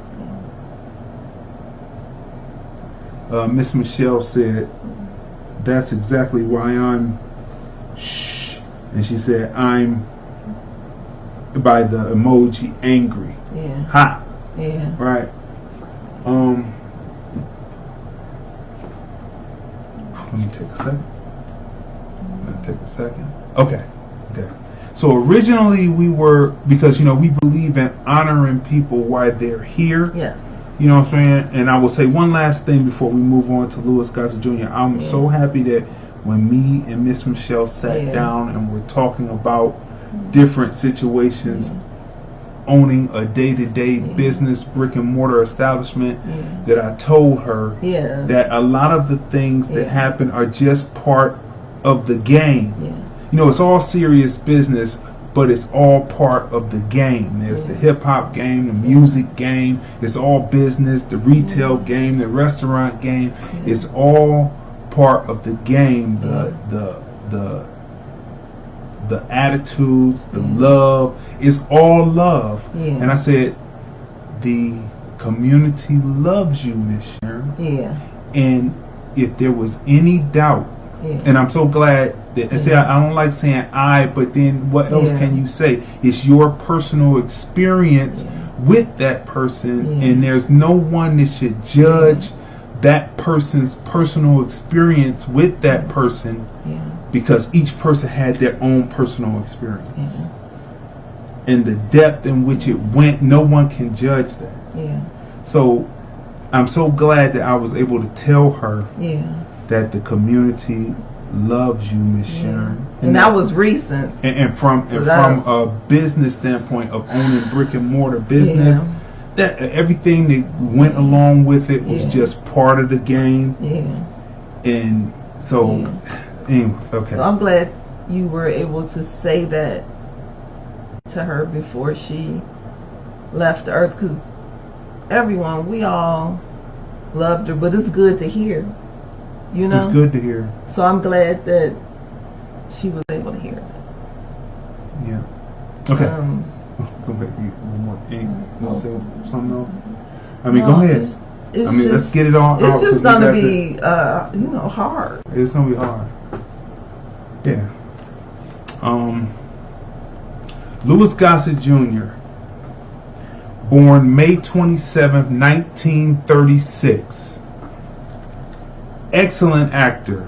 Miss Michelle said, "That's exactly why I'm," and she said, "I'm," by the emoji, angry. Hot. Right. Let me take a second. Okay. So originally we were, because, we believe in honoring people while they're here. Yes. You know what I'm saying? And I will say one last thing before we move on to Louis Gossett Jr. I'm so happy that when me and Miss Michelle sat down and we're talking about different situations, owning a day-to-day business, brick and mortar establishment, that I told her that a lot of the things that happen are just part of the game. You know, it's all serious business, but it's all part of the game. There's the hip hop game, the music game. It's all business. The retail game, the restaurant game. It's all part of the game. The attitudes, the love. It's all love. And I said, the community loves you, Miss Sharon. And if there was any doubt, and I'm so glad that I say I don't like saying I, but then what else can you say? It's your personal experience with that person, and there's no one that should judge that person's personal experience with that person, because each person had their own personal experience. And the depth in which it went, no one can judge that. So I'm so glad that I was able to tell her that the community loves you, Miss Sharon. And that was recent. And from a business standpoint of owning brick and mortar business, that everything that went along with it was just part of the game. And so, anyway, okay. So I'm glad you were able to say that to her before she left the earth, because everyone, we all loved her, but it's good to hear. You know, it's good to hear. So I'm glad that she was able to hear that. Yeah. Okay. Go back. One more thing. You want to say something else? I mean, go ahead. I mean, let's get it all out. It's just gonna be, hard. It's gonna be hard. Yeah. Louis Gossett Jr. Born May 27th, 1936. Excellent actor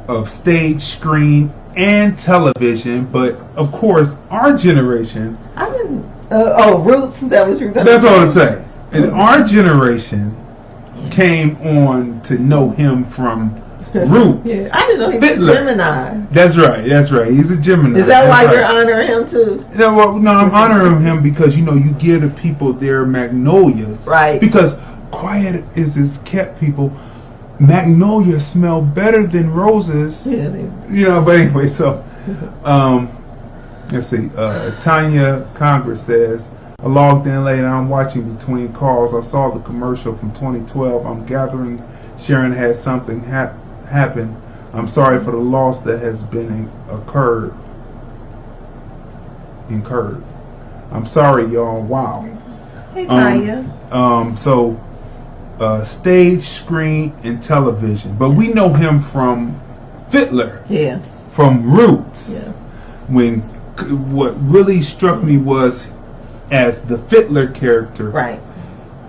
of stage, screen, and television, but of course, our generation. I didn't. Roots. That was your. That's all I'm saying. And our generation came on to know him from Roots. I didn't know he was a Gemini. That's right. That's right. He's a Gemini. Is that why you're honoring him too? No, well, no, I'm honoring him because you give the people their magnolias, right? Because quiet is kept people. Magnolias smell better than roses. But anyway, so let's see. Tanya Congress says, I logged in late and I'm watching between calls. I saw the commercial from 2012. I'm gathering Sharon had something happen. I'm sorry for the loss that has been incurred. I'm sorry, y'all. Wow. Hey, Tanya. Stage, screen, and television. But we know him from Fiddler. From Roots. What really struck me was as the Fiddler character. Right.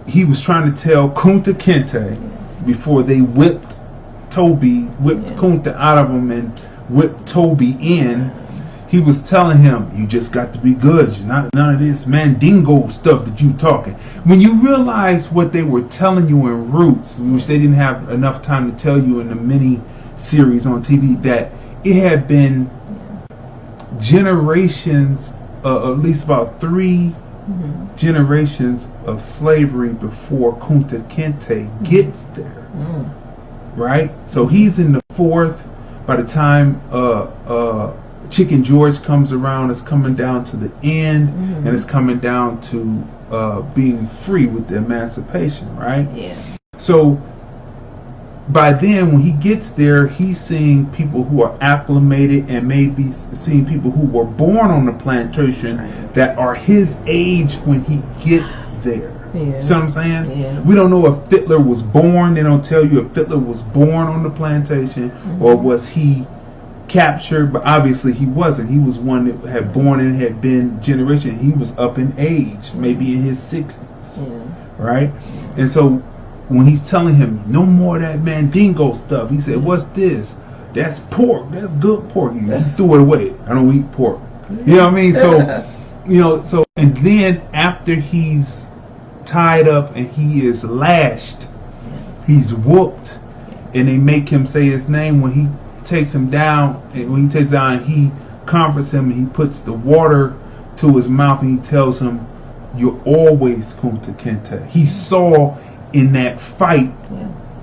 He was trying to tell Kunta Kinte before they whipped Kunta out of him and whipped Toby in. He was telling him, you just got to be good. You're not none of this mandingo stuff that you talking. When you realize what they were telling you in Roots, which they didn't have enough time to tell you in the mini series on TV, that it had been generations, at least about 3 generations of slavery before Kunta Kinte gets there. Right? So he's in the 4th. By the time Chicken George comes around, it's coming down to the end, and it's coming down to being free with the emancipation, right? So by then, when he gets there, he's seeing people who are acclimated and maybe seeing people who were born on the plantation that are his age when he gets there. See what I'm saying? We don't know if Fiddler was born. They don't tell you if Fiddler was born on the plantation or was he captured, but obviously he wasn't. He was one that had born and had been generation. He was up in age, maybe in his 60s, right? And so when he's telling him no more of that mandingo stuff, he said, "What's this? That's pork. That's good pork." He threw it away. I don't eat pork. You know what I mean? So and then after he's tied up and he is lashed, he's whooped, and they make him say his name when he takes him down, and when he takes down, he comforts him and he puts the water to his mouth and he tells him, "You're always Kunta Kinte." He saw in that fight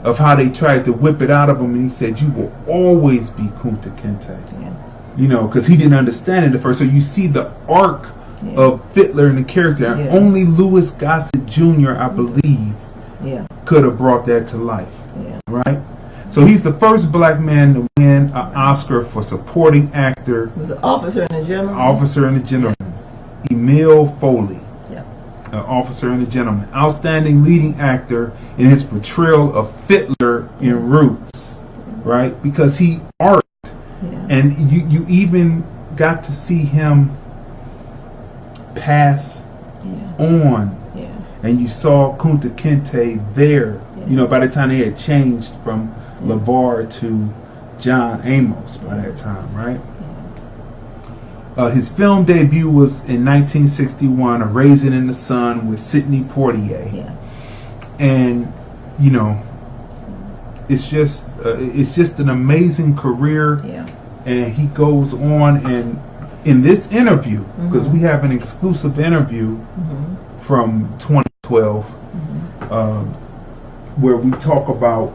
of how they tried to whip it out of him, and he said, "You will always be Kunta Kinte." Yeah. You know, because he didn't understand it at first. So you see the arc of Fiddler and the character. And only Louis Gossett Jr., I believe, could have brought that to life. Right? So he's the first black man to win an Oscar for supporting actor. Was an officer in a gentleman. Officer and a gentleman. Emil Foley. Yeah. Officer and a Gentleman. Outstanding leading actor in his portrayal of Fiddler in Roots. Right? Because he arced. And you even got to see him pass on. And you saw Kunta Kinte there. You know, by the time they had changed from LeVar to John Amos by that time, right? His film debut was in 1961, A Raisin in the Sun with Sidney Poitier. And, you know, it's just an amazing career. And he goes on, and in this interview, because we have an exclusive interview from 2012, where we talk about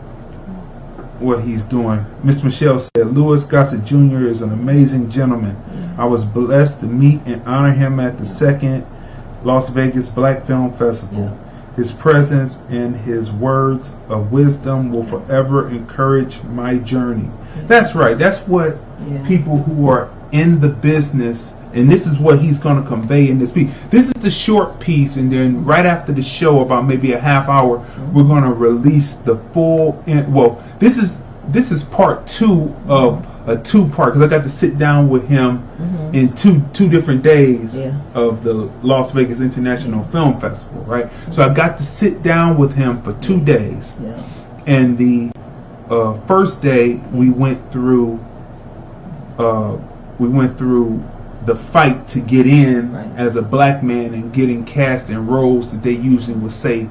what he's doing. Miss Michelle said, "Louis Gossett Jr. is an amazing gentleman. I was blessed to meet and honor him at the second Las Vegas Black Film Festival. His presence and his words of wisdom will forever encourage my journey." That's right. That's what people who are in the business, and this is what he's going to convey in this piece. This is the short piece, and then right after the show, about maybe a half hour, we're going to release the full. This is part 2 of a 2-part, because I got to sit down with him in two different days of the Las Vegas International Film Festival, right? So I got to sit down with him for 2 days, and the first day we went through the fight to get in as a black man and getting cast in roles that they usually would say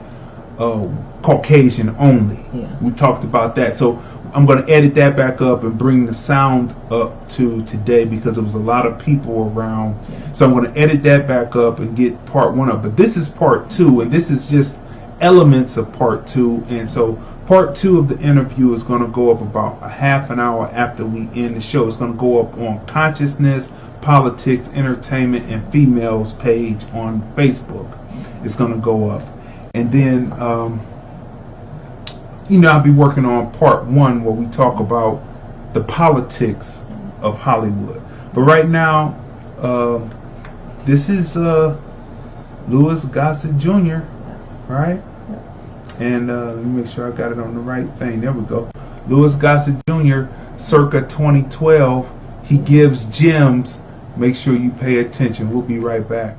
Caucasian only. We talked about that. So I'm going to edit that back up and bring the sound up to today, because there was a lot of people around. So I'm going to edit that back up and get part 1 up. But this is part 2, and this is just elements of part 2. And so part 2 of the interview is going to go up about a half an hour after we end the show. It's going to go up on Consciousness, Politics, Entertainment, and Females page on Facebook. It's going to go up. And then, I'll be working on part 1 where we talk about the politics of Hollywood. But right now, this is Louis Gossett Jr., right? And let me make sure I got it on the right thing. There we go. Louis Gossett Jr., circa 2012. He gives gems. Make sure you pay attention. We'll be right back.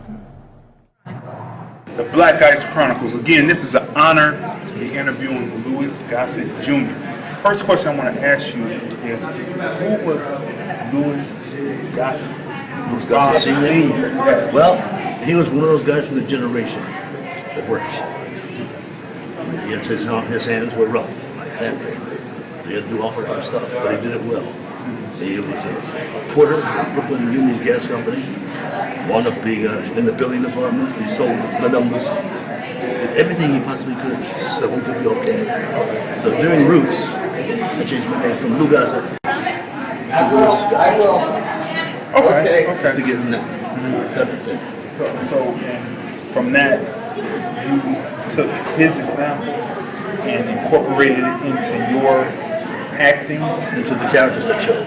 The Black Ice Chronicles. Again, this is an honor to be interviewing Louis Gossett Jr. First question I want to ask you is, who was Louis Gossett? Louis Gossett Sr. Yes. Well, he was one of those guys from the generation that worked hard. Yes, his hands were rough, like sandpaper. So he had to do awful lot of stuff, but he did it well. He was a porter at Brooklyn Union Gas Company. Wound up being in the billing department. He sold the numbers. Did everything he possibly could so we could be okay. So during Roots, I changed my name from Lou Gossett to Louis Gossett. Okay. To get him that. So from that, you took his example and incorporated it into your acting, into the characters that chose.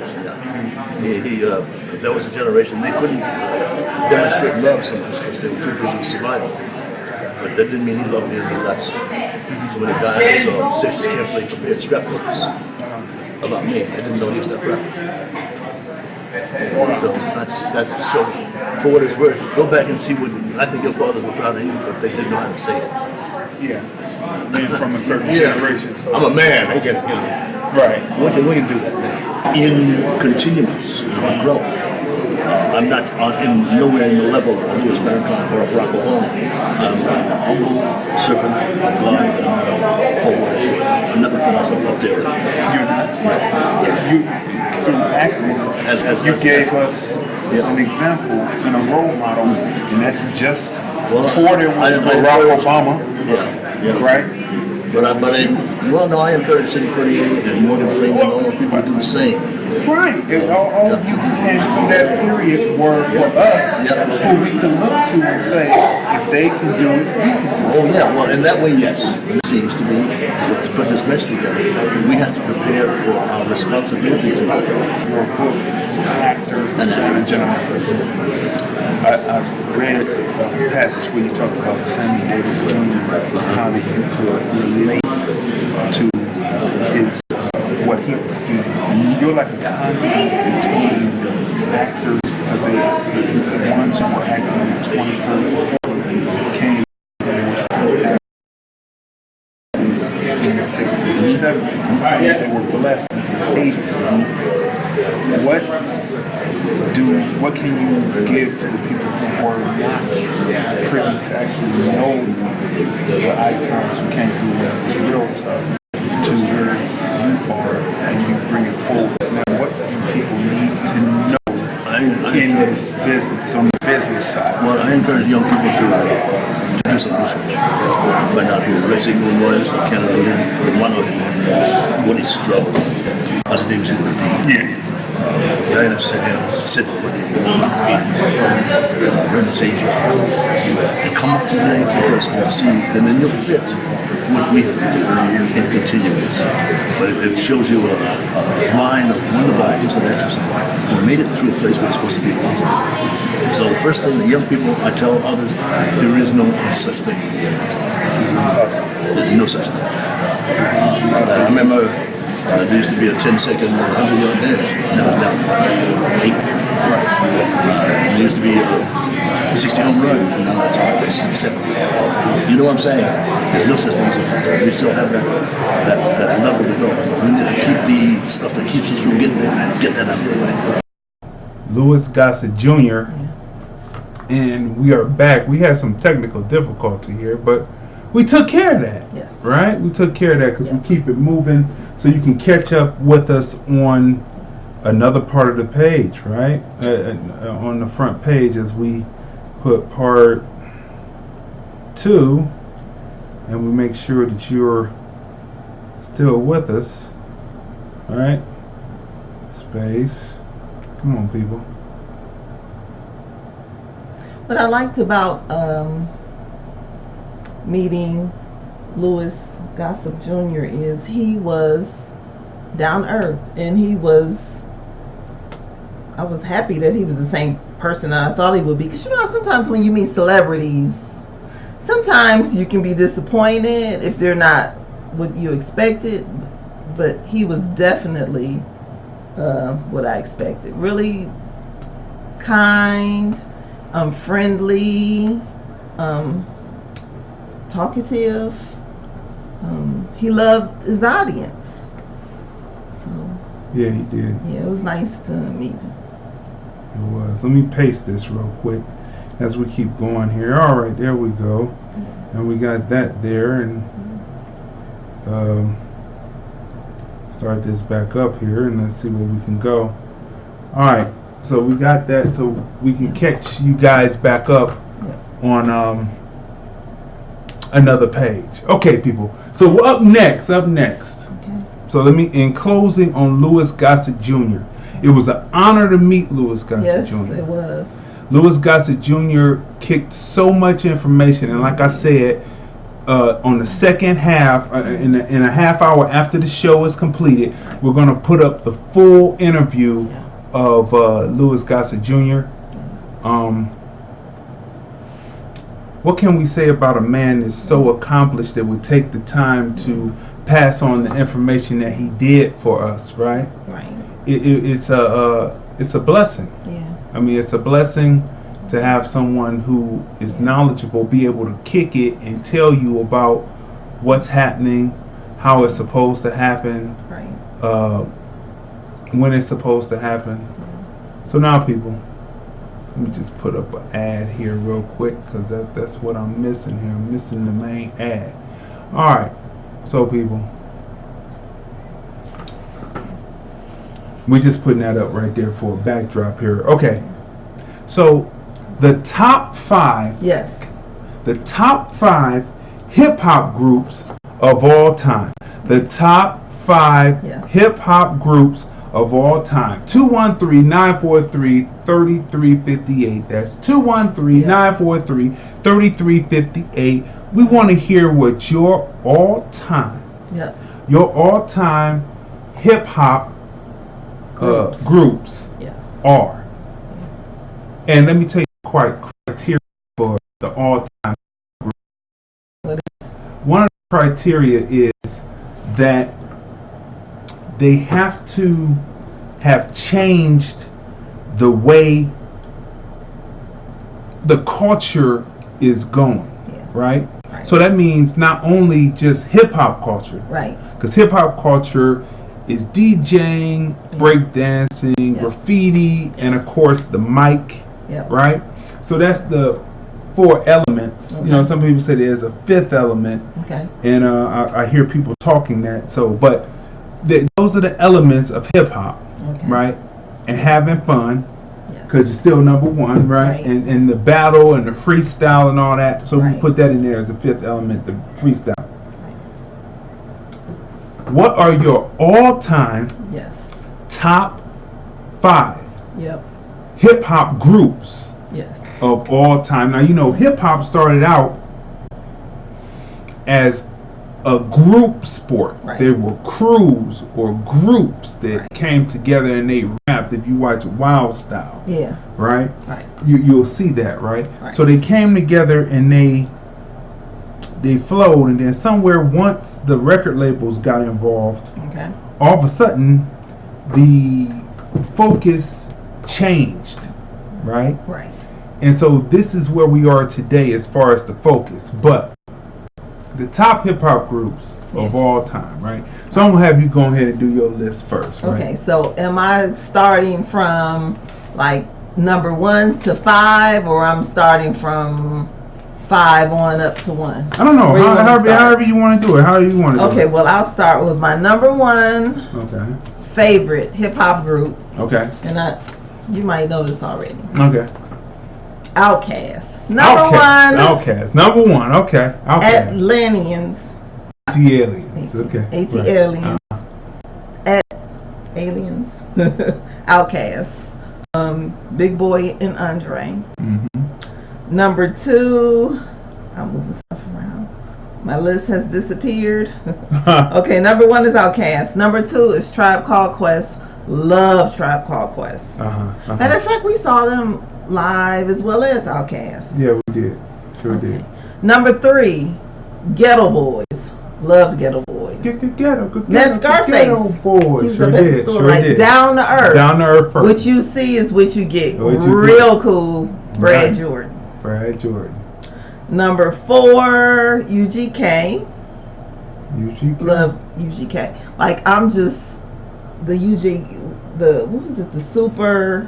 That was a generation they couldn't demonstrate love so much because they were too busy with survival. But that didn't mean he loved me any less. So when he died, I saw 6 carefully prepared scrapbooks about me. I didn't know he was that proud. So that's so. For what it's worth, go back and see what I think your fathers were proud of you, but they didn't know how to say it. Yeah, being from a certain generation. So I'm a man. I get it. Right. We can do that now. In continuous growth. I'm not nowhere in the level of Louis Franklyn or Barack Obama. I'm a humble servant of God and forward. I'm not going to put myself up there. You're not. You through acting, you gave us an example and a role model, and that's just before there was Barack Obama. Yeah. Right. I encourage City 48 and Morgan Freeman and all those people to do the same. Right. All of you came through that period were for us, who we can look to and say, if they can do it, we can do it. Oh yeah, well in that way, yes. It seems to be, to put this message together, we have to prepare for our responsibilities in our country. You're a book actor and a gentleman. I read a passage where you talked about Sammy Davis Jr. How that you could relate to his what he was feeling. You're like a conduit between actors because the ones who were acting in the 20s, 30s, and 40s came and were still acting in the 60s and 70s, and some they were blessed into the 80s. What can you give to the people who were not privy to actually know the icons who came through when it was real tough to where you are and you bring it forward? Now, what do people need to know in this business, on the business side? Well, I encourage young people to do some research. Find out who Red Signal was, Canada, and one of them, what he struggled. I was Davis Jr. Yeah. Diana Sidney, Brenda Sage, and come up today to us and see, and then you'll fit what we have to do and continue this. But it shows you a line of wonderful actors and actresses who made it through a place where it's supposed to be impossible. So the first thing, the young people, I tell others, there is no such thing. It's impossible. There's no such thing. I remember there used to be a 10-second 100-yard dash. Now it's down to 8. There used to be a 60 home run, and now it's 70. You know what I'm saying? There's no such thing as impossible. We still have that level to go. We need to keep the stuff that keeps us from getting there, get that out of the way. Louis Gossett Jr. And we are back. We had some technical difficulty here, but we took care of that. Yes. Right? We took care of that because we keep it moving so you can catch up with us on another part of the page, right? On the front page as we put part 2 and we make sure that you're still with us. All right? Space. Come on, people. What I liked about meeting Louis Gossett Jr. is he was down to earth, and I was happy that he was the same person that I thought he would be, because you know sometimes when you meet celebrities, sometimes you can be disappointed if they're not what you expected, but he was definitely what I expected. Really kind, friendly, talkative. He loved his audience. So yeah, he did. Yeah, it was nice to meet him. It was. Let me paste this real quick as we keep going here. All right, there we go. And we got that there, and start this back up here, and let's see where we can go. All right, so we got that, so we can catch you guys back up on another page. Okay, people. So up next. Okay. So let me, in closing on Louis Gossett Jr. It was an honor to meet Louis Gossett Jr. Yes, it was. Louis Gossett Jr. kicked so much information, and like I said, on the second half, in a half hour after the show is completed, we're going to put up the full interview of Louis Gossett Jr. What can we say about a man that's so accomplished that would take the time to pass on the information that he did for us, right? Right. It's a blessing. Yeah. I mean, it's a blessing to have someone who is knowledgeable be able to kick it and tell you about what's happening, how it's supposed to happen, right? When it's supposed to happen. So now, people, let me just put up an ad here real quick, because that's what I'm missing here. I'm missing the main ad. All right, so people, we're just putting that up right there for a backdrop here. Okay, so the top 5, yes, the top 5 hip hop groups of all time. The top 5 hip hop groups of all time. 213-943-3358. That's 213-943-3358. We want to hear what your all-time hip hop groups are. And let me tell you criteria for the all-time group. One of the criteria is that they have to have changed the way the culture is going, right? So that means not only just hip hop culture, right? Because hip hop culture is DJing, breakdancing, graffiti, and of course the mic, right? So that's the 4 elements. You know, some people say there's a 5th element, and I hear people talking that. So, but those are the elements of hip hop, right? And having fun, because you're still number 1, right? And the battle and the freestyle and all that. So we put that in there as a 5th element, the freestyle. What are your all-time top 5 hip hop groups of all time? Now, you know, hip hop started out as a group sport. There were crews or groups that came together and they rapped. If you watch Wild Style, right? You'll see that, right? So they came together and they flowed, and then somewhere once the record labels got involved, all of a sudden the focus changed, right? And so this is where we are today as far as the focus. But the top hip hop groups of all time, right? So I'm gonna have you go ahead and do your list first, right? Okay, so am I starting from like number 1 to 5, or I'm starting from 5 on up to 1? I don't know. However you want to do it. How do you want to do it? Okay, well, I'll start with my number 1 favorite hip hop group. Okay. And you might know this already. Okay. Outkast. Number 1. Outkast. Number 1. Okay. Outkast. Atlanteans. AT-Aliens. Okay. AT-Aliens. Aliens. Outkast. Big Boy and Andre. Number 2, I'm moving stuff around. My list has disappeared. Okay, number 1 is Outkast. Number 2 is Tribe Called Quest. Love Tribe Called Quest. Matter of fact, we saw them live as well as Outkast. Yeah, we did. Sure did. Number 3, Ghetto Boys. Loved Ghetto Boys. That's Scarface. Ghetto Boys. He's the best story. Like down to earth. Down to earth person. What you see is what you get. Real cool. Brad Jordan. Brad Jordan. Number 4, UGK. UGK. Love UGK. Like I'm just the what was it? The Super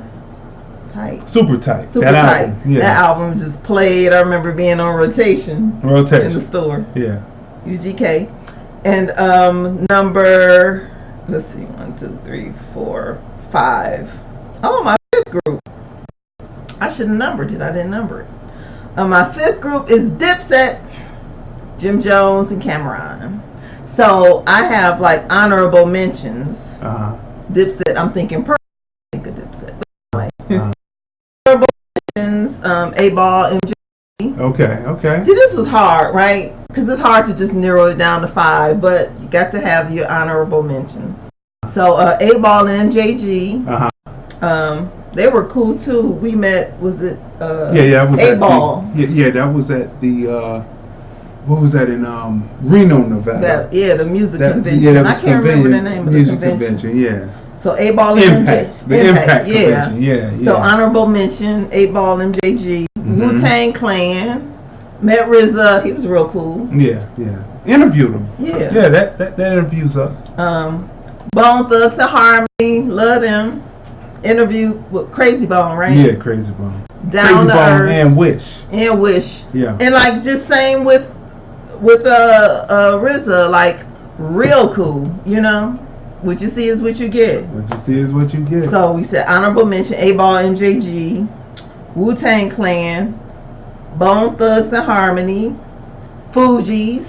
Tight. Super Tight. Super Tight. Album, that album just played. I remember being on rotation. In the store. Yeah. UGK. And number, let's see, 1, 2, 3, 4, 5. Oh, my 5th group. I should have numbered it. I didn't number it. My 5th group is Dipset, Jim Jones, and Cameron. So I have like honorable mentions. Dipset, I'm thinking perfect. Think of Dipset. But anyway. Honorable mentions, A-Ball, MJ. Okay. See, this was hard, right? Because it's hard to just narrow it down to 5, but you got to have your honorable mentions. So A-Ball and MJG. They were cool too. We met, was it that was A-Ball. That was at the what was that in Reno, Nevada? The music convention. I can't remember the name of the convention. Yeah. So A-Ball and Impact. The Impact convention. Yeah. So honorable mention, A-Ball and MJG. Wu-Tang Clan. Met RZA. He was real cool. Yeah. Interviewed him. Yeah. That interview's up. Bone Thugs and Harmony. Love them. Interview with Crazy Bone, right? Yeah, Crazy Bone. Down to earth. And Wish. Yeah. And like just same with RZA, like real cool, you know? What you see is what you get. So we said honorable mention, A-Ball, MJG, Wu-Tang Clan, Bone Thugs and Harmony, Fugees,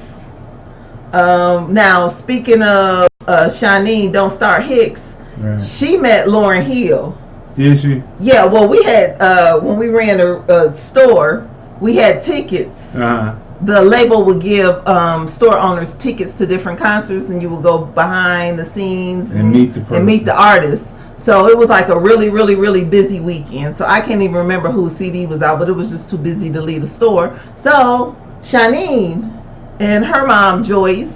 Now, speaking of Shanine, Don't Start Hicks, right. She met Lauryn Hill. Did she? Yeah, well, we had, when we ran a store, we had tickets. Uh-huh. The label would give store owners tickets to different concerts, and you would go behind the scenes and meet the person. And meet the artists. So it was like a really, really, really busy weekend. So I can't even remember whose CD was out, but it was just too busy to leave the store. So Shanine and her mom Joyce,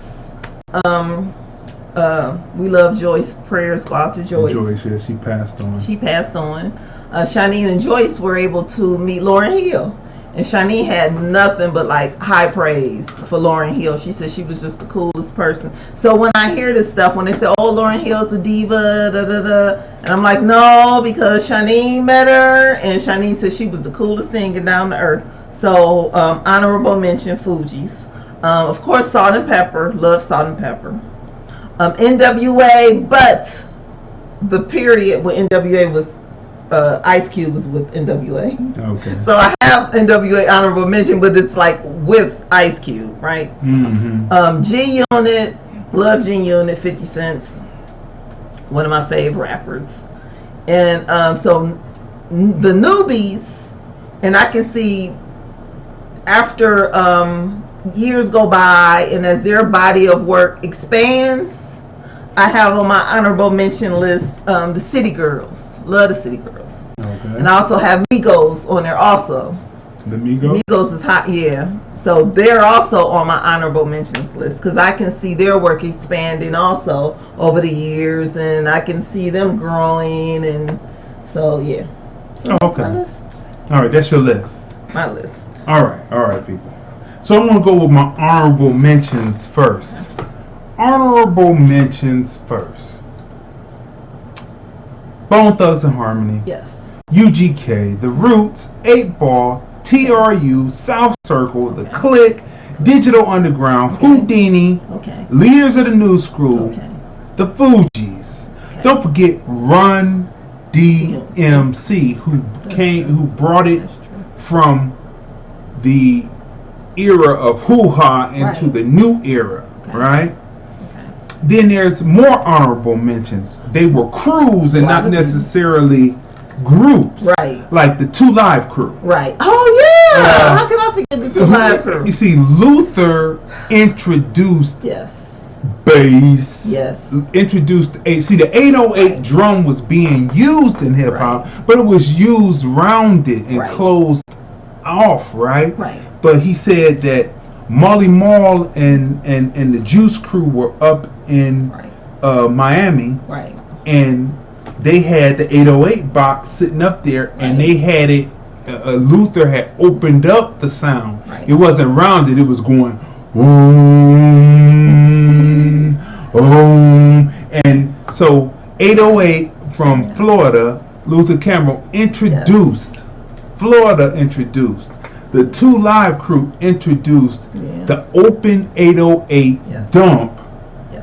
we love Joyce. Prayers go out to Joyce. Joyce, yeah, she passed on. Shanine and Joyce were able to meet Lauryn Hill. And Shanine had nothing but like high praise for Lauryn Hill. She said she was just the coolest person. So when I hear this stuff, when they say, "Oh, Lauryn Hill's a diva," da da da, and I'm like, no, because Shanine met her, and Shanine said she was the coolest thing getting down to earth. So honorable mention, Fugees. Of course, Salt and Pepper. Love Salt and Pepper. NWA, but the period when NWA was Ice Cube was with NWA. Okay. So I have NWA honorable mention, but it's like with Ice Cube, right? Mm-hmm. G Unit, love G Unit, 50 Cent, one of my favorite rappers. And so the newbies, and I can see after years go by and as their body of work expands, I have on my honorable mention list the City Girls. Love the City Girls. Okay. And I also have Migos on there also. The Migos? Migos is hot, yeah. So they're also on my honorable mentions list because I can see their work expanding also over the years, and I can see them growing, and so yeah. So okay. All right, that's your list. My list. All right, people. So I'm gonna go with my honorable mentions first. Honorable mentions first. Bone Thugs and Harmony. Yes. UGK, The Roots, 8 Ball, TRU, South Circle, The Click, Digital Underground, Houdini, Leaders of the New School, The Fugees. Don't forget Run DMC, who brought it from the era of hoo-ha into the new era, right? Then there's more honorable mentions. They were crews and not necessarily groups. Right. Like the 2 Live Crew. Right. Oh yeah. How can I forget the 2 Live Crew? You see, Luther introduced bass. Yes. Introduced the 808 drum was being used in hip hop, but it was used rounded and closed off, right? Right. But he said that Marley Marl and the Juice Crew were up in Miami, and they had the 808 box sitting up there, and they had it. Luther had opened up the sound. It wasn't rounded; it was going and so 808 from Florida, Luther Campbell introduced. Florida introduced. The 2 Live Crew introduced the open 808 dump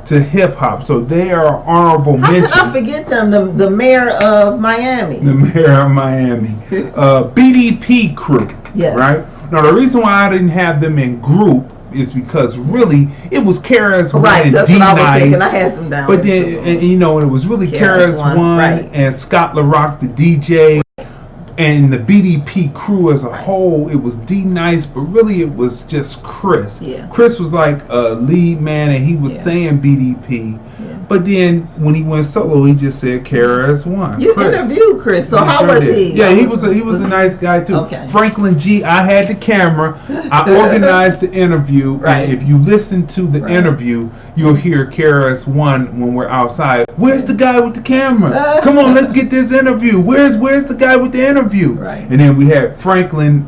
to hip hop. So they are honorable mentions. How could I forget them? The mayor of Miami. The mayor of Miami. BDP Crew. Yes. Right? Now the reason why I didn't have them in group is because really it was KRS-One and that's D what I was Nice. thinking. I had them down. But then and it was really KRS-One and Scott LaRock the DJ. And the BDP crew as a whole, it was D Nice, but really it was just Chris. Yeah. Chris was like a lead man, and he was saying BDP. But then when he went solo, he just said KRS-One. You interviewed Chris, so how was he? Yeah, he was a nice guy too. Okay. Franklyn G, I had the camera. I organized the interview. And if you listen to the interview, you'll hear KRS-One when we're outside. Where's the guy with the camera? Come on, let's get this interview. Where's the guy with the interview? Right. And then we had Franklyn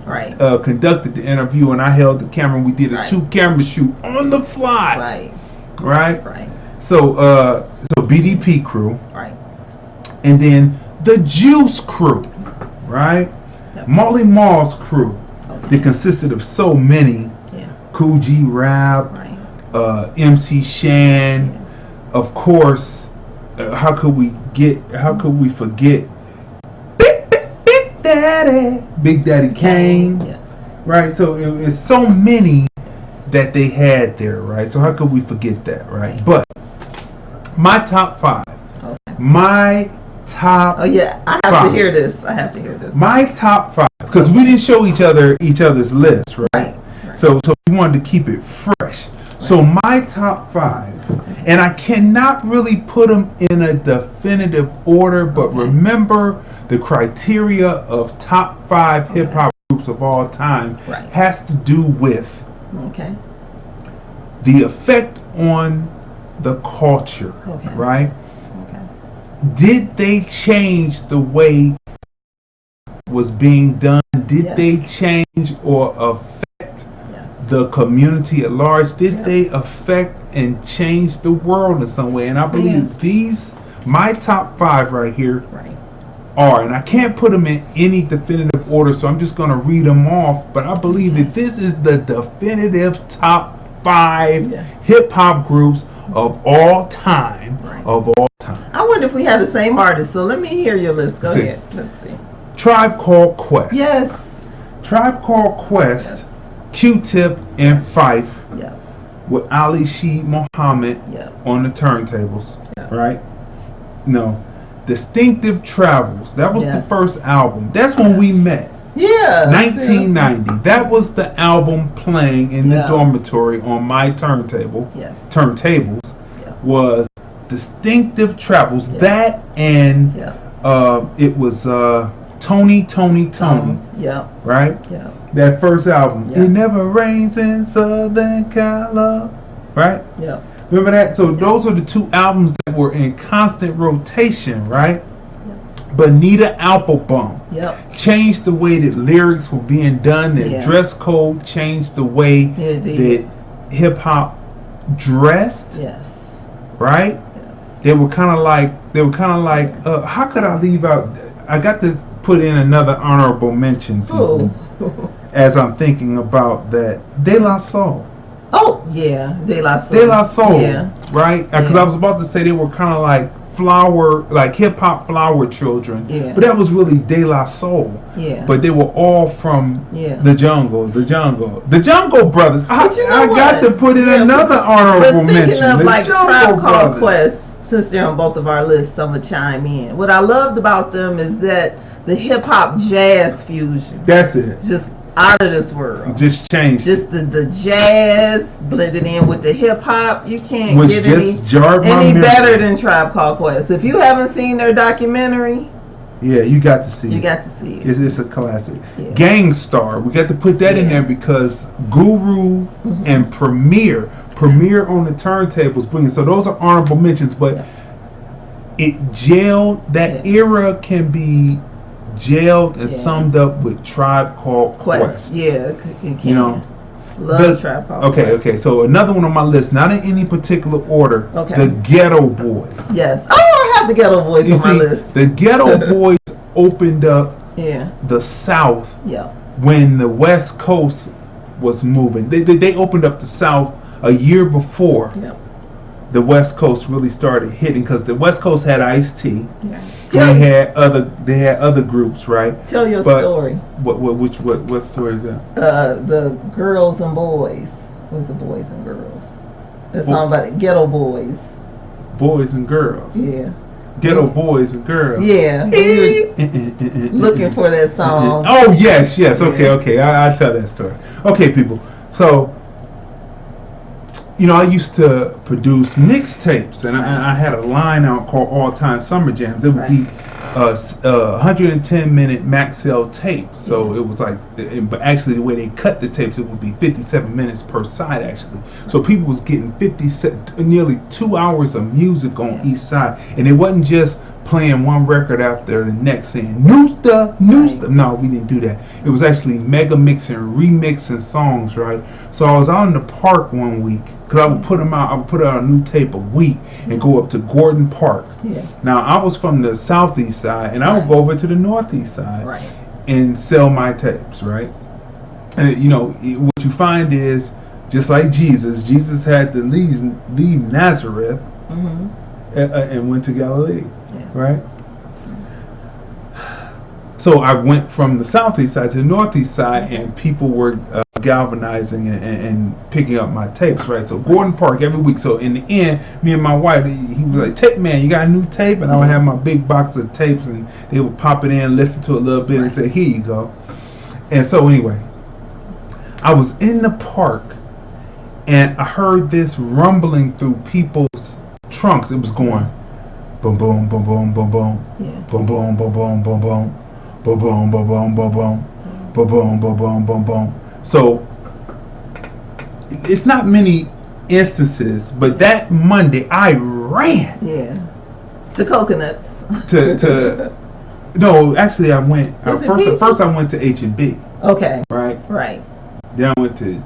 conducted the interview, and I held the camera. We did a 2-camera shoot on the fly. Right. So BDP crew. Right. And then the Juice Crew. Right. Marley Marl's crew. That consisted of so many. Cool G Rap. MC Shan. Of course. How could we forget Big Daddy Kane, right? So it's so many that they had there, right? So how could we forget that, right? But my top 5. Okay. My top. Oh yeah, I have to hear this. I have to hear this. My top 5, because we didn't show each other's list, right? So we wanted to keep it fresh. So my top 5, and I cannot really put them in a definitive order, but remember the criteria of top 5 hip hop groups of all time has to do with the effect on the culture, right? Did they change the way it was being done? Did they change or affect the community at large? Did they affect and change the world in some way? And I believe these, my top 5 right here, are, and I can't put them in any definitive order, so I'm just going to read them off, but I believe that this is the definitive top 5 hip hop groups of all time, I wonder if we have the same artist, so let me hear your list. Go ahead. Let's see. Tribe Called Quest. Yes. Tribe Called Quest, Q-Tip and Phife, with Ali Sheed Muhammad on the turntables, right? No. Distinctive Travels. That was the first album. That's when we met. Yeah. 1990. That was the album playing in the dormitory on my turntable. Turntables was Distinctive Travels. That and it was Tony. Right? Yeah. That first album. It never rains in Southern California. Right? Yeah. Remember that? So those are the 2 albums that were in constant rotation, right? Bonita Applebum changed the way that lyrics were being done. That dress code changed the way that hip hop dressed. Right? They were kind of like. How could I leave out? I got to put in another honorable mention, people, as I'm thinking about that. De La Soul. Oh yeah, De La Soul. De La Soul, right? Because I was about to say they were kind of like hip hop flower children, but that was really De La Soul. But they were all from the jungle brothers. I got to put in another honorable mention. Speaking of like Tribe Called Quest, since they're on both of our lists, I'm gonna chime in. What I loved about them is that the hip hop jazz fusion. That's it. Just out of this world. Just changed. Just the jazz blended in with the hip hop. You can't Which get just any better than Tribe Called Quest. If you haven't seen their documentary, you got to see it. You got to see it. It's a classic. Gangstar. We got to put that in there because Guru and Premier on the turntables bringing. So those are honorable mentions, but it gelled. That era can be gelled and summed up with Tribe Called Quest. You know, love Tribe Called Quest. Okay. So another one on my list, not in any particular order. The Ghetto Boys. Yes. Oh, I have the Ghetto Boys on my list. The Ghetto Boys opened up the South when the West Coast was moving. They opened up the South a year before the West Coast really started hitting, because the West Coast had Ice-T. They had other groups, right? Tell your story. What story is that? The Girls and Boys. What's the Boys and Girls? It's song about Ghetto Boys. Boys and Girls. Yeah. Ghetto Boys and Girls. Yeah. Looking for that song. Oh yes. Okay. I'll tell that story. Okay, people. So, I used to produce mixtapes, and I had a line out called All Time Summer Jams. It would be 110-minute Maxell tapes. So it was like, but actually the way they cut the tapes, it would be 57 minutes per side actually. So people was getting nearly 2 hours of music on each side, and it wasn't just playing one record after the next saying new stuff. No, we didn't do that. It was actually mega mixing, remixing songs, right? So I was out in the park one week, because I would put them out. I would put out a new tape a week and go up to Gordon Park. Now I was from the southeast side, and I would go over to the northeast side and sell my tapes, right? And what you find is, just like Jesus had to leave Nazareth and went to Galilee. Right? So I went from the southeast side to the northeast side, and people were galvanizing and picking up my tapes, right? So Gordon Park every week. So in the end, me and my wife, he was like, "Tape man, you got a new tape?" And I would have my big box of tapes, and they would pop it in, listen to it a little bit, and say, "Here you go." And so anyway, I was in the park, and I heard this rumbling through people's trunks. It was going boom, boom, boom, boom, boom, boom, boom, boom, boom, boom, boom, boom, boom, boom, boom, boom, boom, boom. Boom, boom, boom, boom, boom, boom. So it's not many instances, but that Monday I ran. Yeah. To Coconuts. To no, actually I went. First I went to H&B. Okay. Right. Right. Then I went to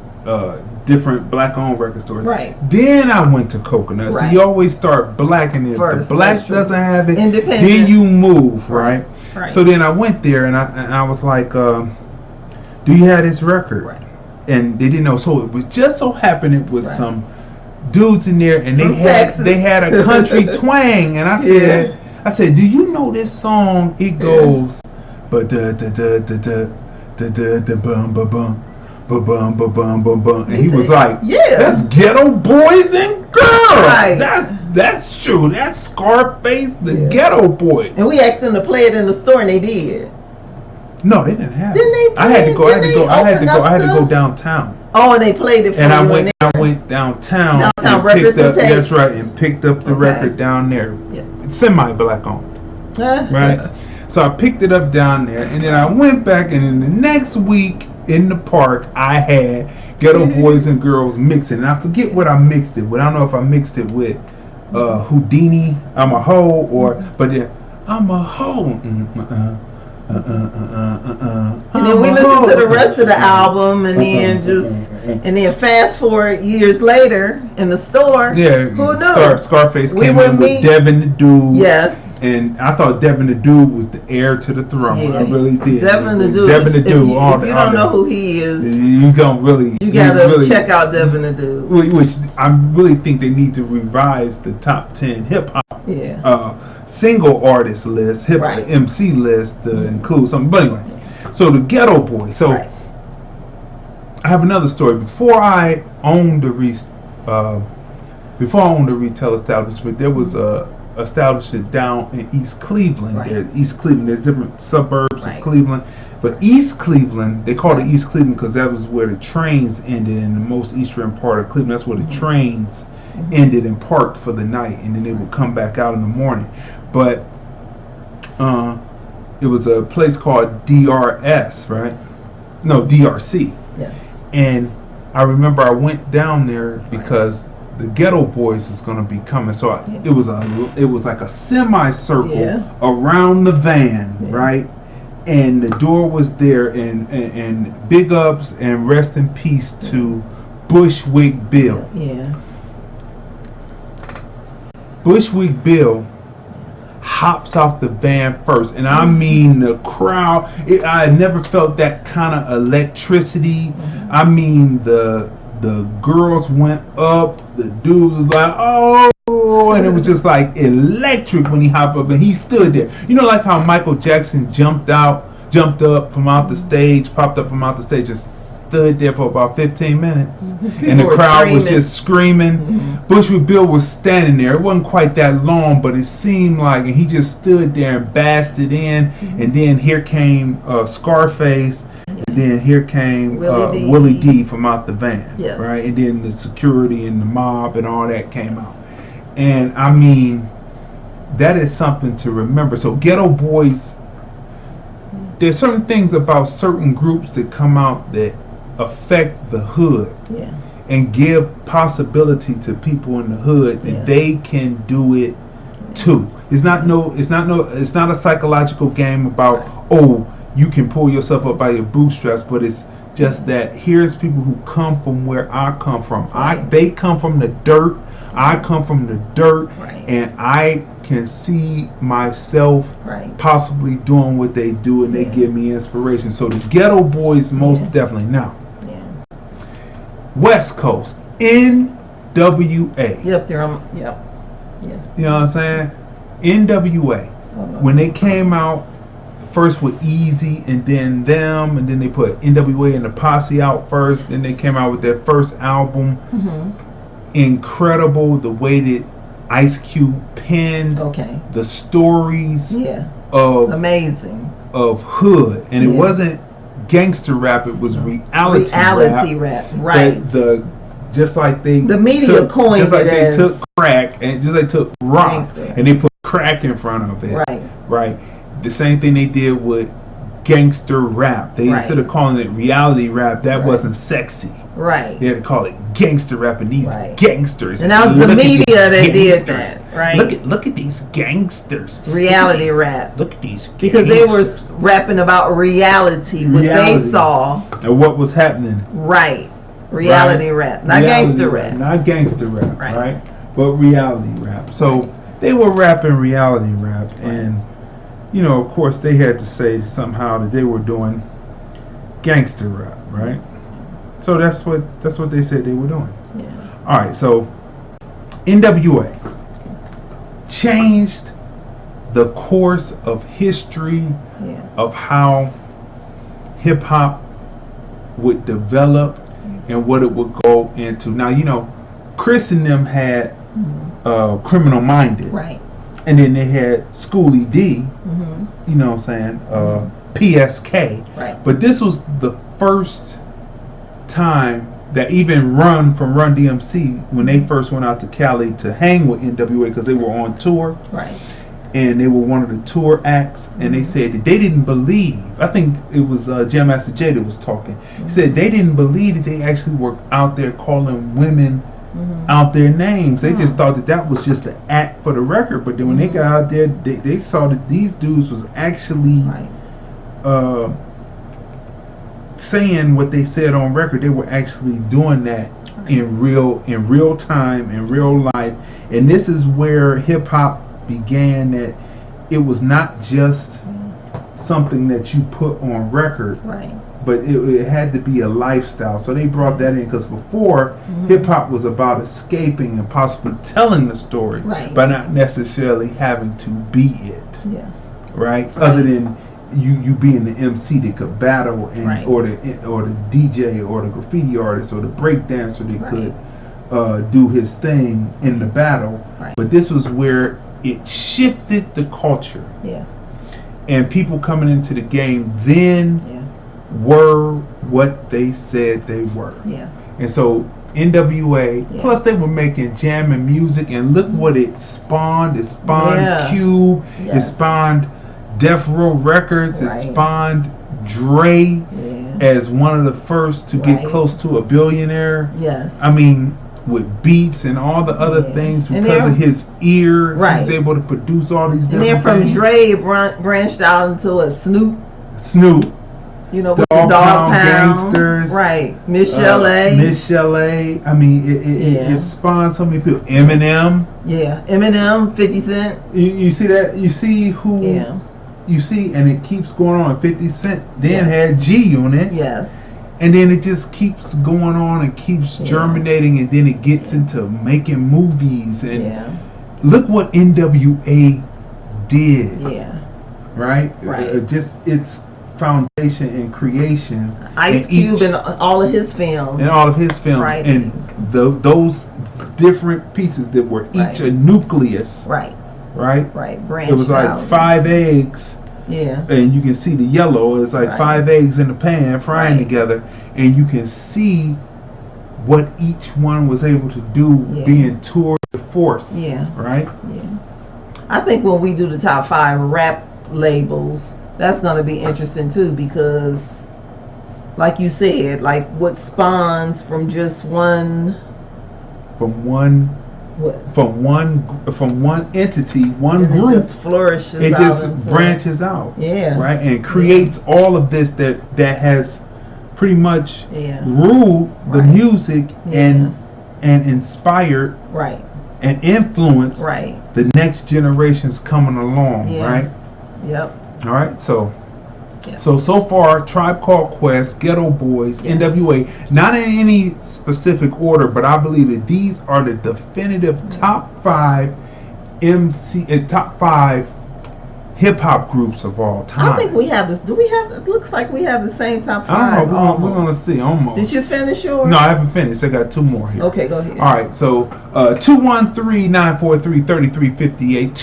different black-owned record stores. Right. Then I went to Coconuts. Right. So you always start black, and if the black doesn't have it, independent, then you move. Right. Right. So then I went there, and I was like, "Do you have this record?" Right. And they didn't know. So it was just so happened it was some dudes in there, and they had a country twang, and I said, "Do you know this song? It goes, but da da da da da da da da bum bum bum bum bum bum bum bum," and he was like, "Yeah, that's Ghetto Boys and Girls. Right. That's true. That's Scarface, the Ghetto Boys." And we asked them to play it in the store, and they did. No, they didn't have Didn't it. they I had to go. I had to go stuff? downtown. Oh, and they played it for And you I when went downtown. Downtown and picked up. representation. That's right, and picked up the record down there. It's semi-black owned, right? So I picked it up down there, and then I went back, and in the next week in the park, I had Ghetto Boys and Girls mixing. And I forget what I mixed it with. I don't know if I mixed it with Houdini, I'm a Hoe, but then I'm a Hoe. And then we listened to the rest of the album, and then fast forward years later in the store. Yeah, who knew? Scarface came in with Devin the Dude. Yes. And I thought Devin the Dude was the heir to the throne. Yeah. I really did. Devin the Dude. Devin the Dude. If you don't know who he is, you don't really. You gotta check out Devin the Dude. Which I really think they need to revise the top 10 hip hop. Single artist list, hip hop MC list to include something. But anyway, so the Ghetto Boy. So I have another story. Before I owned the retail establishment, there was a establishment down in East Cleveland. East Cleveland. There's different suburbs of Cleveland, but East Cleveland, they called it East Cleveland because that was where the trains ended in the most eastern part of Cleveland. That's where the trains ended and parked for the night, and then they would come back out in the morning. But it was a place called DRS, right? No, DRC. Yes. And I remember I went down there because the Ghetto Boys was going to be coming. So it was like a semicircle around the van, right? And the door was there, and big ups and rest in peace to Bushwick Bill. Yeah. Bushwick Bill hops off the van first, and I mean the crowd. I never felt that kind of electricity. I mean the girls went up, the dude was like, "Oh," and it was just like electric when he hopped up, and he stood there. You know, like how Michael Jackson jumped up from out the stage, popped up from out the stage, and stood there for about 15 minutes, and the crowd was just screaming. Bushwick Bill was standing there. It wasn't quite that long, but it seemed like, and he just stood there and basked it in. And then here came Scarface, and then here came Willie D from out the van, right? And then the security and the mob and all that came out. And I mean, that is something to remember. So Ghetto Boys, there's certain things about certain groups that come out that affect the hood and give possibility to people in the hood that they can do it too. It's not a psychological game about you can pull yourself up by your bootstraps, but it's just that here's people who come from where I come from. They come from the dirt. I come from the dirt, and I can see myself possibly doing what they do, and they give me inspiration. So the Ghetto Boys most definitely. Now, West Coast, NWA. Yep, You know what I'm saying? NWA. When they came out first with Easy and then them, and then they put NWA and the Posse out first. Then they came out with their first album. Incredible the way that Ice Cube penned the stories of amazing of hood, and it wasn't gangster rap, it was reality rap. Right. Just like they the media coined just like it they as took crack, and just like they took rock gangster. and they put crack in front of it. Right. The same thing they did with gangster rap. They instead of calling it reality rap, that wasn't sexy. Right. They had to call it gangster rap, and these gangsters. And that was the media that did that. Right. Look at these gangsters. Reality rap. Look at these gangsters. Because they were rapping about reality, what they saw. And what was happening. Right. Reality rap. Not gangster rap. Not gangster rap, right? But reality rap. So they were rapping reality rap, and you know, of course, they had to say somehow that they were doing gangster rap, right? So that's what they said they were doing. Yeah. All right, so NWA changed the course of history of how hip hop would develop and what it would go into. Now, you know, Chris and them had Criminal Minded, right? And then they had Schoolie D, you know what I'm saying, PSK. Right. But this was the first time that even Run from Run DMC, when they first went out to Cali to hang with NWA because they were on tour. Right. And they were one of the tour acts, and they said that they didn't believe. I think it was Jam Master Jay that was talking. He said they didn't believe that they actually were out there calling women out their names. They just thought that was just an act for the record. But then when they got out there, they saw that these dudes was actually saying what they said on record. They were actually doing that in real time, in real life. And this is where hip hop began, that it was not just something that you put on record, but it had to be a lifestyle. So they brought that in, because before hip hop was about escaping and possibly telling the story, but not necessarily having to be it, right? Other than you being the MC that could battle, and or the DJ or the graffiti artist or the break dancer that could do his thing in the battle. But this was where it shifted the culture. And people coming into the game then were what they said they were. And so NWA, plus they were making jamming music, and look what it spawned. It spawned Cube, it spawned Death Row Records, it spawned Dre as one of the first to get close to a billionaire. I mean, with beats and all the other things, because of his ear, he was able to produce all these different And then from things. Dre branched out into a Snoop, you know, with the Dog Pound Gangsters, Michelle A. Michelle A. I mean, it spawned so many people. Eminem, Eminem, 50 Cent. You see that? You see who? You see, and it keeps going on. 50 Cent then had G Unit. And then it just keeps going on and keeps germinating, and then it gets into making movies. And look what NWA did. Just its foundation and creation. Ice Cube and all of his films. And those different pieces that were each a nucleus. It was like 5 eggs. And you can see the yellow. It's like 5 eggs in the pan frying together, and you can see what each one was able to do being tour de force. I think when we do the top 5 rap labels, that's going to be interesting too, because like you said, like what spawns from just one entity, one group, it just flourishes. It just branches out, and creates all of this that has pretty much ruled the music and inspired and influenced the next generations coming along, All right, so far, Tribe Called Quest, Ghetto Boys, NWA, not in any specific order, but I believe that these are the definitive top 5 top 5 hip hop groups of all time. I think we have this. Do we have? It looks like we have the same top 5. I don't know. We're gonna see. Almost. Did you finish yours? No, I haven't finished. I got 2 more here. Okay, go ahead. All right. So 213-943-3358.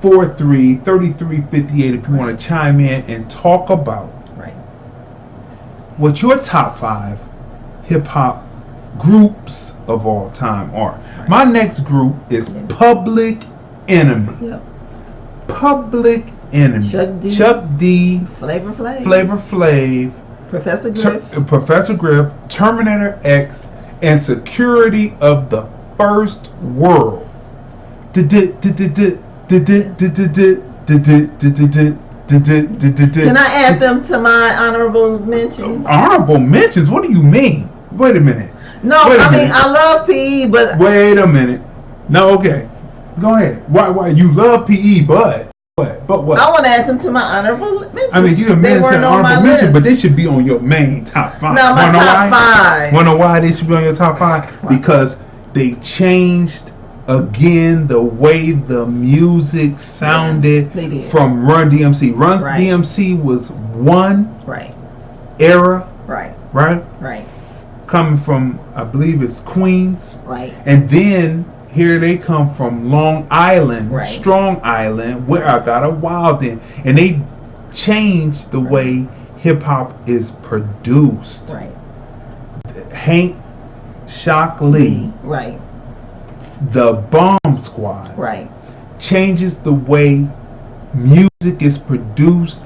213-943-3358. If you want to chime in and talk about what your top 5 hip hop groups of all time are. My next group is Public Enemy. Yep. Public Enemy. Chuck D. Flavor Flav. Professor Griff. Terminator X. And Security of the First World. Can I add them to my honorable mentions? Honorable mentions? What do you mean? Wait a minute. No, I mean I love PE, but wait a minute. No, okay. Go ahead. Why you love PE, but what? I want to add them to my honorable mentions. I mean, you can mention honorable mention, but they should be on your main top 5. No, my top 5. Wanna know why they should be on your top 5? Because they changed again the way the music sounded from Run DMC. Run DMC was one era, right? Coming from, I believe it's Queens, and then here they come from Long Island, Strong Island, where I got a wild in, and they changed the way hip hop is produced. Hank Shock Lee, the Bomb Squad, changes the way music is produced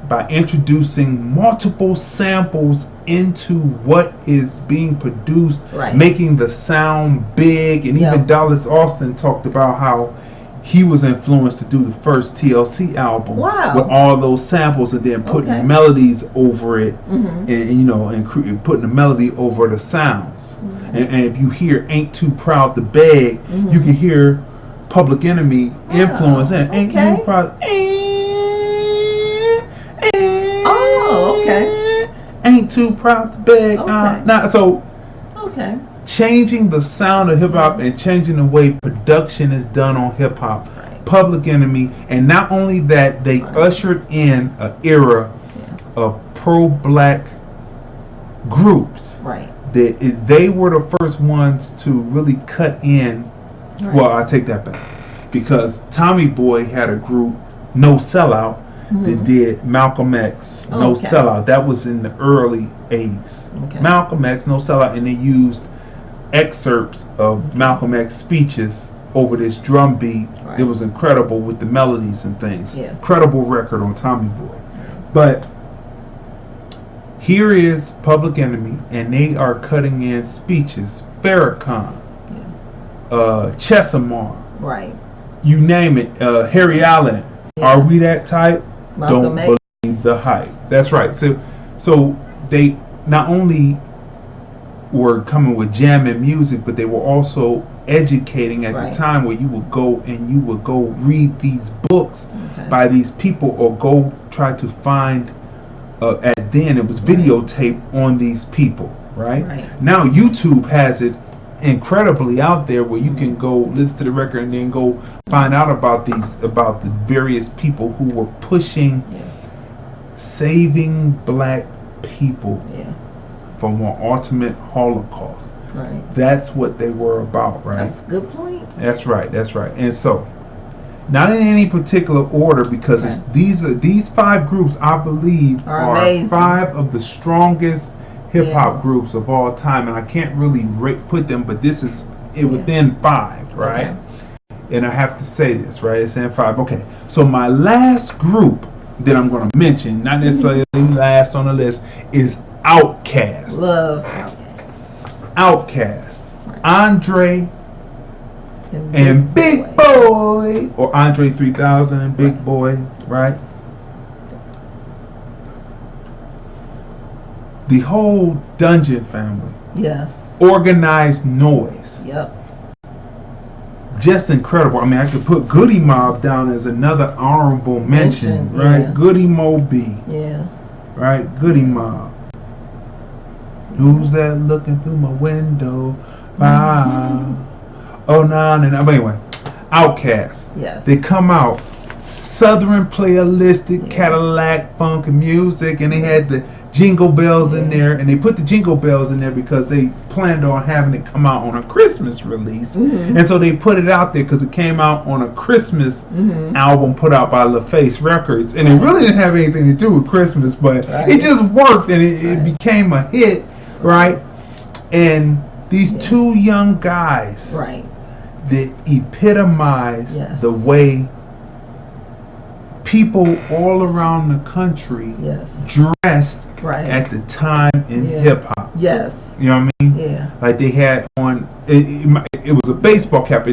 by introducing multiple samples into what is being produced, making the sound big. And even Dallas Austin talked about how he was influenced to do the first TLC album with all those samples and then putting melodies over it, and putting the melody over the sounds. And if you hear "Ain't Too Proud to Beg," you can hear Public Enemy influence in it. Ain't Too Proud. Ain't too proud to beg. Changing the sound of hip hop and changing the way production is done on hip hop. Public Enemy, and not only that, they ushered in an era of pro-black groups. They were the first ones to really cut in. Well, I take that back, because Tommy Boy had a group, No Sellout, that did Malcolm X, No Sellout. That was in the early 80s. Malcolm X, No Sellout, and they used excerpts of Malcolm X speeches over this drum beat. It was incredible with the melodies and things. Incredible record on Tommy Boy. But here is Public Enemy, and they are cutting in speeches. Farrakhan, Chesimard, you name it. Harry Allen. Are we that type? Don't believe the hype. That's right. So they not only were coming with jamming music, but they were also educating at the time, where you would go read these books by these people, or go try to find then it was videotape on these people. Now YouTube has it incredibly out there, where you can go listen to the record and then go find out about the various people who were pushing saving black people from an ultimate Holocaust. That's what they were about, That's a good point. That's right. And so, not in any particular order, because these 5 groups, I believe, are amazing. 5 of the strongest hip hop groups of all time, and I can't really put them, but this is within 5, right? And I have to say this, right? It's in 5. Okay, so my last group that I'm going to mention, not necessarily last on the list, is Outkast. Love Outkast. Andre and Big Boy, or Andre 3000 and Big Boy, right? The whole Dungeon family. Organized Noise. Just incredible. I mean, I could put Goody Mob down as another honorable mention, right? Goody Moby. Right? Goody Mob. Who's that looking through my window? Oh, no. But anyway, Outkast. Yes. They come out Southern playalistic Cadillac funk music, and they had the jingle bells in there, and they put the jingle bells in there because they planned on having it come out on a Christmas release, and so they put it out there because it came out on a Christmas album put out by LaFace Records, and it really didn't have anything to do with Christmas, but it just worked, and it became a hit, right? And these two young guys that epitomize the way people all around the country dressed at the time in hip hop. Yes. You know what I mean? Yeah. Like they had on, it was a baseball cap.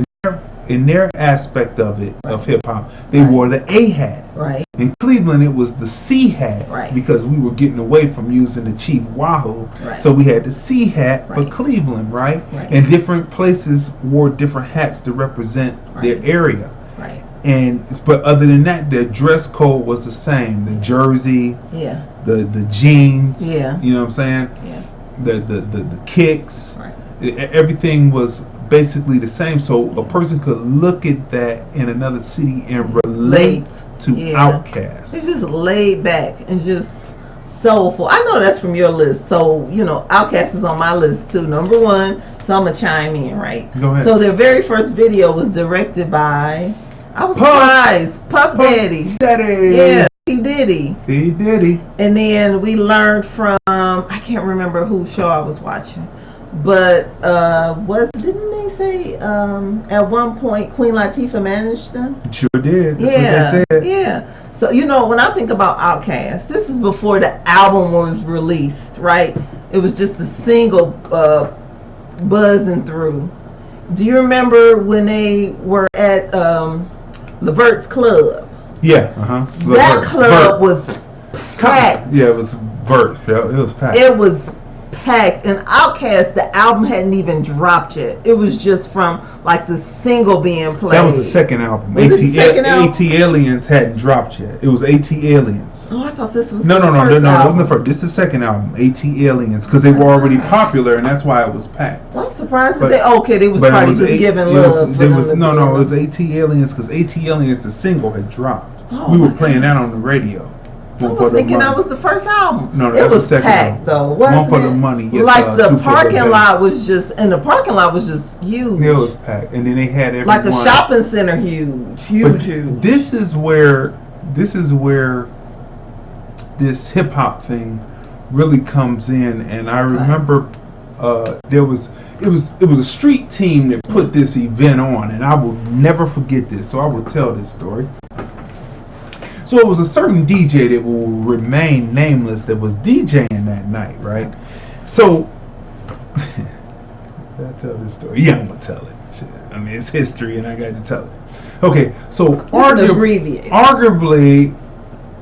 In their aspect of it, of hip hop, they wore the A hat. Right. In Cleveland, it was the C hat. Right. Because we were getting away from using the Chief Wahoo. Right. So we had the C hat for Cleveland, right? And different places wore different hats to represent their area. Right. And but other than that, their dress code was the same. The jersey, the jeans, you know what I'm saying? The kicks, everything was basically the same. So a person could look at that in another city and relate to Outkast. It's just laid back and just soulful. I know that's from your list, so you know Outkast is on my list too. Number 1, so I'm gonna chime in, right? Go ahead. So their very first video was directed by, I was surprised, Puff Daddy. Yeah, P. Diddy. P. Diddy. And then we learned from, I can't remember whose show I was watching, but didn't they say at one point Queen Latifah managed them? Sure did. That's what they said. Yeah. So you know, when I think about Outkast, this is before the album was released, right? It was just a single buzzing through. Do you remember when they were at Levert's Club? Yeah, That club was packed. Yeah, it was Vert. Yeah, it was packed. It was packed. And Outkast, the album hadn't even dropped yet. It was just from like the single being played. That was the second album. AT Aliens hadn't dropped yet. It was AT Aliens. Oh, I thought this was no. It wasn't the first. This is the second album, AT Aliens, because they were already popular, and that's why it was packed. I'm surprised that they was probably just giving love. It was AT Aliens because AT Aliens, the single, had dropped. We were playing that on the radio. I was thinking that was the first album. No, it was packed though. One for the money. Yes, like the parking lot was just, and the parking lot was just huge. It was packed, and then they had everyone like a shopping center, huge. This is where this hip hop thing really comes in, and I remember it was a street team that put this event on, and I will never forget this. So I will tell this story. So it was a certain DJ that will remain nameless that was DJing that night, right? So, I tell this story? Yeah, I'm gonna tell it. Shit. I mean, it's history, and I got to tell it. Okay, so arguably,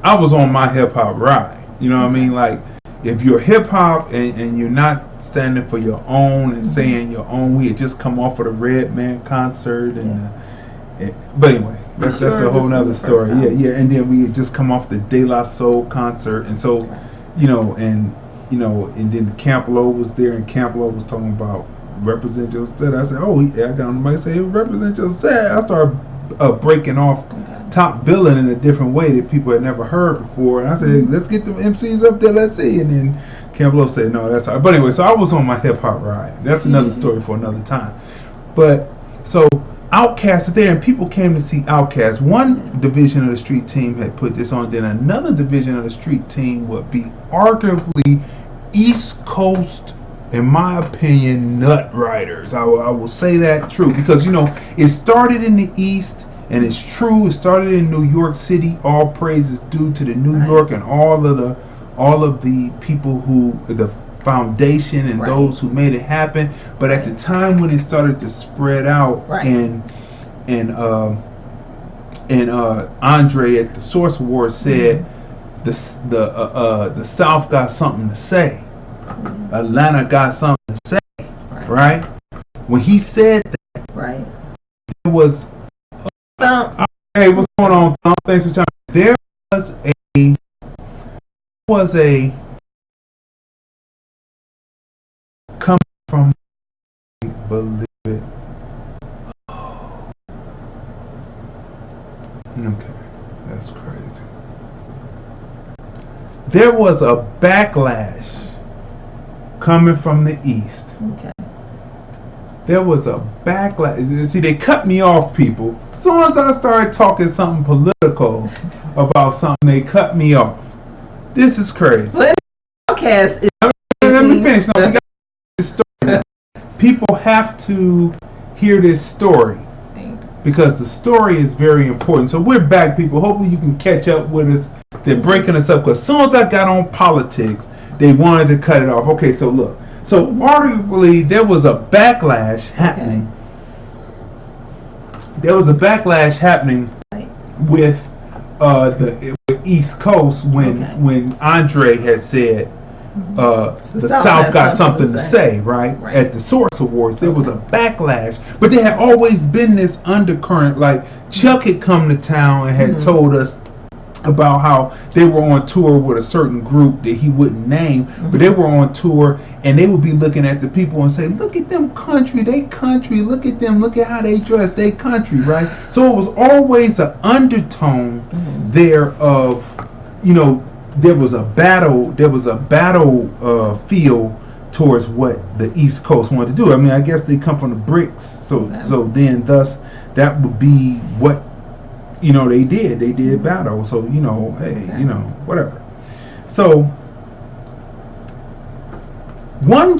I was on my hip hop ride. You know what I mean? Like, if you're hip hop and you're not standing for your own and saying your own, we had just come off of the Red Man concert, but anyway. That's a whole nother story. Yeah. And then we had just come off the De La Soul concert, and so, and then Camp Low was there, and Camp Low was talking about represent your set. I said, I got on the mic, say represent your set. I started breaking off top billing in a different way that people had never heard before, and I said, let's get the MCs up there, let's see. And then Camp Low said, no, that's all right. But anyway, so I was on my hip hop ride. That's another story for another time. But so Outkast was there, and people came to see Outkast. One division of the street team had put this on. Then another division of the street team would be arguably East Coast, in my opinion, nut riders. I will say that true because it started in the East, and it's true. It started in New York City. All praise is due to the New York and all of the people who the foundation and those who made it happen. But at the time when it started to spread out, and Andre at the Source Awards said the South got something to say, Atlanta got something to say, right? When he said that, it was hey, what's going on? Thanks for chiming. There was a come from, believe it. Okay, that's crazy. There was a backlash coming from the East. Okay. There was a backlash. See, they cut me off, people. As soon as I started talking something political about something, they cut me off. This is crazy. Let me finish. No, we got this story now. People have to hear this story because the story is very important. So we're back, people. Hopefully you can catch up with us. They're breaking us up because as soon as I got on politics, they wanted to cut it off. Okay, so look. So arguably there was a backlash happening. There was a backlash happening with the East Coast when Andre had said the South got something to say, right? At the Source Awards, there was a backlash, but there had always been this undercurrent. Like Chuck had come to town and had told us about how they were on tour with a certain group that he wouldn't name, but they were on tour and they would be looking at the people and say, look at them country, they country, look at them, look at how they dress, they country, right? So it was always an undertone there of, you know, there was a battle feel towards what the East Coast wanted to do. I mean, I guess they come from the bricks, so then thus that would be what, you know, they did battle. So, you know, hey, you know, whatever. So one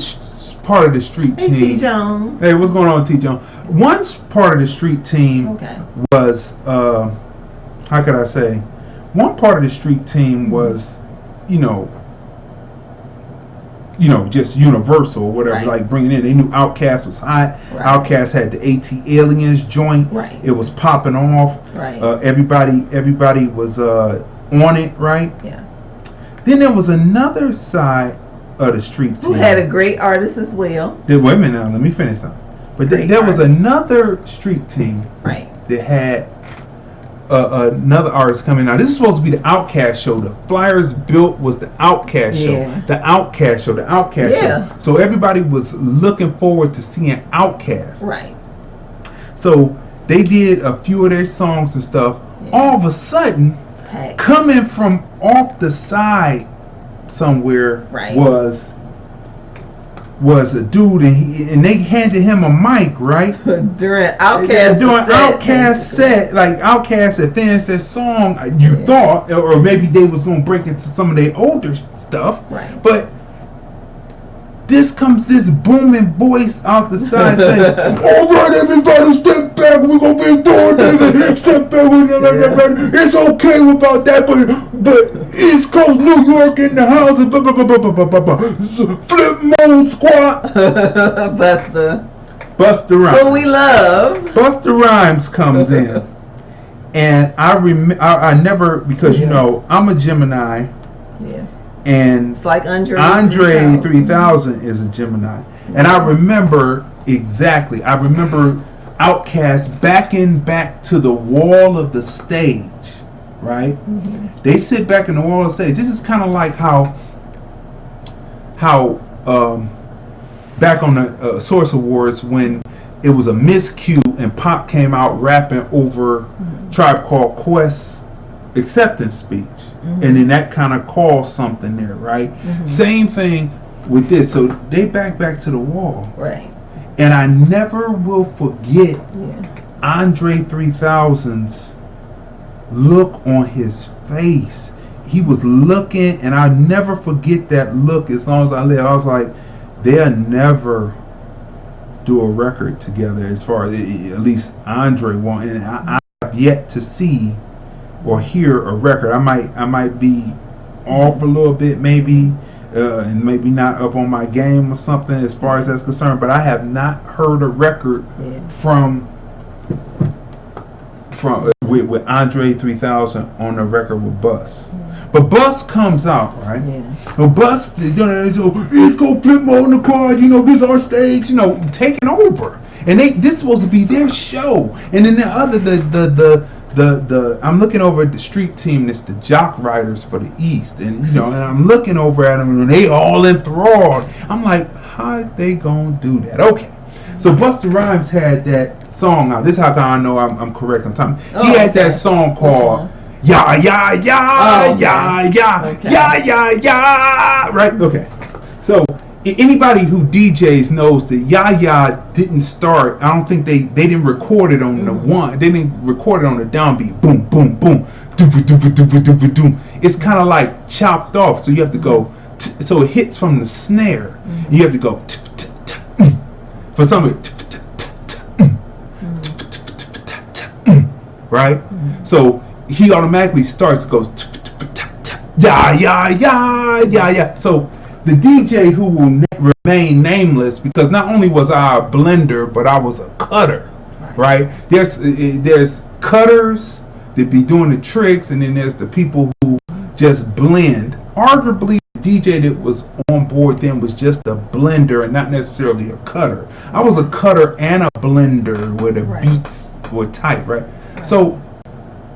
part of the street team. T. Jones. Hey, what's going on, T. Jones? One part of the street team was, how could I say? One part of the street team was, you know, just Universal or whatever, like bringing in. They knew Outkast was hot. Outkast had the AT Aliens joint. It was popping off. Everybody was on it, right? Yeah. Then there was another side of the street team. Who had a great artist as well. Wait a minute now, let me finish something. But there was another street team that had another artist coming out. This is supposed to be the Outkast show. The flyers built was the Outkast show. The Outkast show. The Outkast show. So everybody was looking forward to seeing Outkast. Right. So they did a few of their songs and stuff. All of a sudden, coming from off the side somewhere was a dude, and they handed him a mic, right? During Outkast set, like Outkast had finished their song, you thought, or maybe they was gonna break into some of their older stuff, but this comes this booming voice out the side saying, all right, everybody, step back, we're gonna be doing this, step back, it's okay about that, but East Coast New York in the house, flip mode squad. Busta Rhymes. Who we love. Busta Rhymes comes in, and I never, because you know I'm a Gemini. Yeah. And it's like Andre 3000 is a Gemini. And I remember exactly. I remember Outkast backing back to the wall of the stage, right? They sit back in the wall of the stage. This is kind of like how back on the Source Awards when it was a miscue and Pop came out rapping over Tribe Called Quest's acceptance speech. And then that kind of caused something there, right? Same thing with this. So they back to the wall. Right. And I never will forget Andre 3000's look on his face. He was looking, and I'll never forget that look as long as I live. I was like, they'll never do a record together, as far as at least Andre won't. And I have yet to see or hear a record. I might be off a little bit, maybe, and maybe not up on my game or something as far as that's concerned. But I have not heard a record from with Andre 3000 on a record with Bus. But Bus comes out, right? So Bus, it's go flip on the card. You know, this is our stage. You know, taking over, and this is supposed to be their show. And then the other the I'm looking over at the street team. That's the jock riders for the East, and you know, and I'm looking over at them, and they all enthralled. I'm like, how they gonna do that? Okay, So Busta Rhymes had that song out. This is how I know I'm correct. He had that song called Ya Ya Ya Ya Ya Ya Ya Ya. Right? Okay. So anybody who DJs knows that Ya Ya didn't start. I don't think they didn't record it on the one. They didn't record it on the downbeat. Boom, boom, boom. It's kind of like chopped off. So you have to go. So it hits from the snare. You have to go. For some of it, right? So he automatically starts, goes, yeah, yeah, yeah, yeah, yeah. So the DJ who will remain nameless, because not only was I a blender, but I was a cutter, right? There's cutters that be doing the tricks, and then there's the people who just blend. Arguably, DJ that was on board then was just a blender and not necessarily a cutter. I was a cutter and a blender where the beats were tight, right? So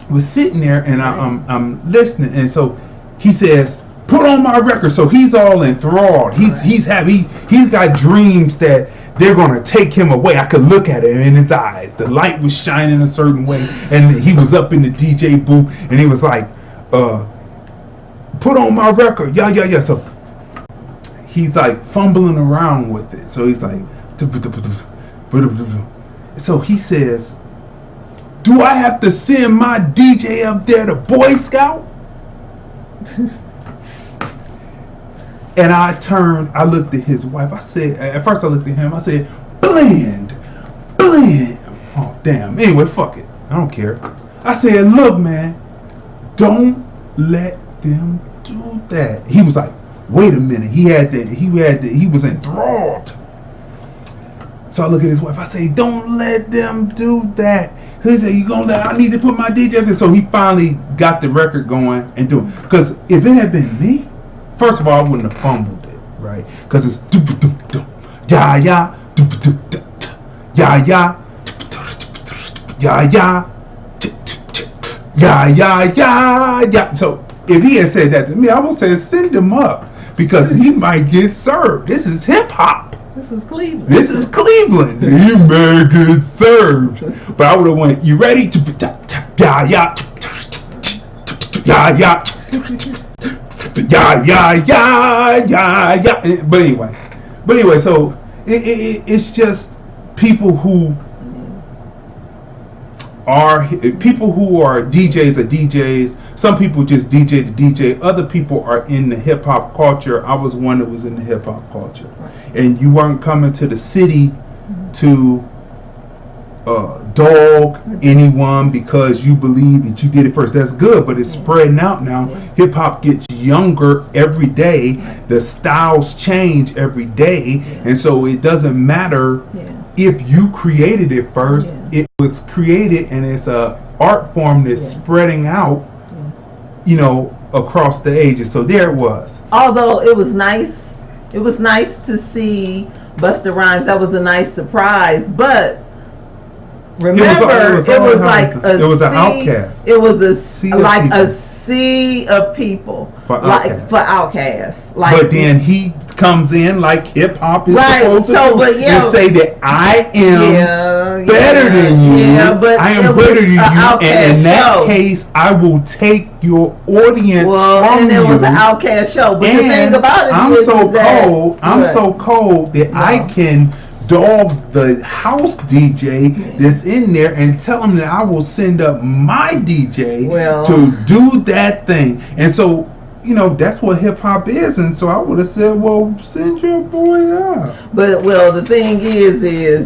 we're sitting there and I'm listening, and so he says, "Put on my record." So he's all enthralled. He's got dreams that they're gonna take him away. I could look at him in his eyes. The light was shining a certain way, and he was up in the DJ booth, and he was like, "Put on my record." Yeah, yeah, yeah. So he's like fumbling around with it. So he's like, so he says, "Do I have to send my DJ up there to Boy Scout?" And I looked at his wife. I said, at first I looked at him. I said, blend. Oh, damn. Anyway, fuck it. I don't care. I said, "Look, man, don't let them do that." He was like, "Wait a minute." He was enthralled. So I look at his wife. I say, "Don't let them do that." He said, I need to put my DJ up there. So he finally got the record going and do it. Because if it had been me, first of all, I wouldn't have fumbled it, right? Because it's ya ya ya ya ya ya ya ya ya ya. So if he had said that to me, I would say send him up, because he might get served. This is hip hop. This is Cleveland. You may get served. But I would have went, "You ready?" Ya ya ya ya ya ya ya ya ya. But anyway, so it's just people who are DJs are DJs. Some people just DJ to DJ. Other people are in the hip hop culture. I was one that was in the hip hop culture, and you weren't coming to the city to dog anyone because you believe that you did it first. That's good, but it's spreading out now. Hip hop gets younger every day. The styles change every day, and so it doesn't matter if you created it first. It was created, and it's a art form that's spreading out, across the ages. So there it was. Although it was nice to see Busta Rhymes. That was a nice surprise, but remember, it was like an outcast. It was a sea of people for outcasts. But then he comes in like hip hop is supposed to do, and say that I am better than you. But I am better than you, and in that case, I will take your audience from you. And it was an outcast show. But the thing about it I'm so cold that I can dog the house DJ that's in there and tell him that I will send up my DJ to do that thing. And so, that's what hip hop is. And so I would have said, well, send your boy up. But the thing is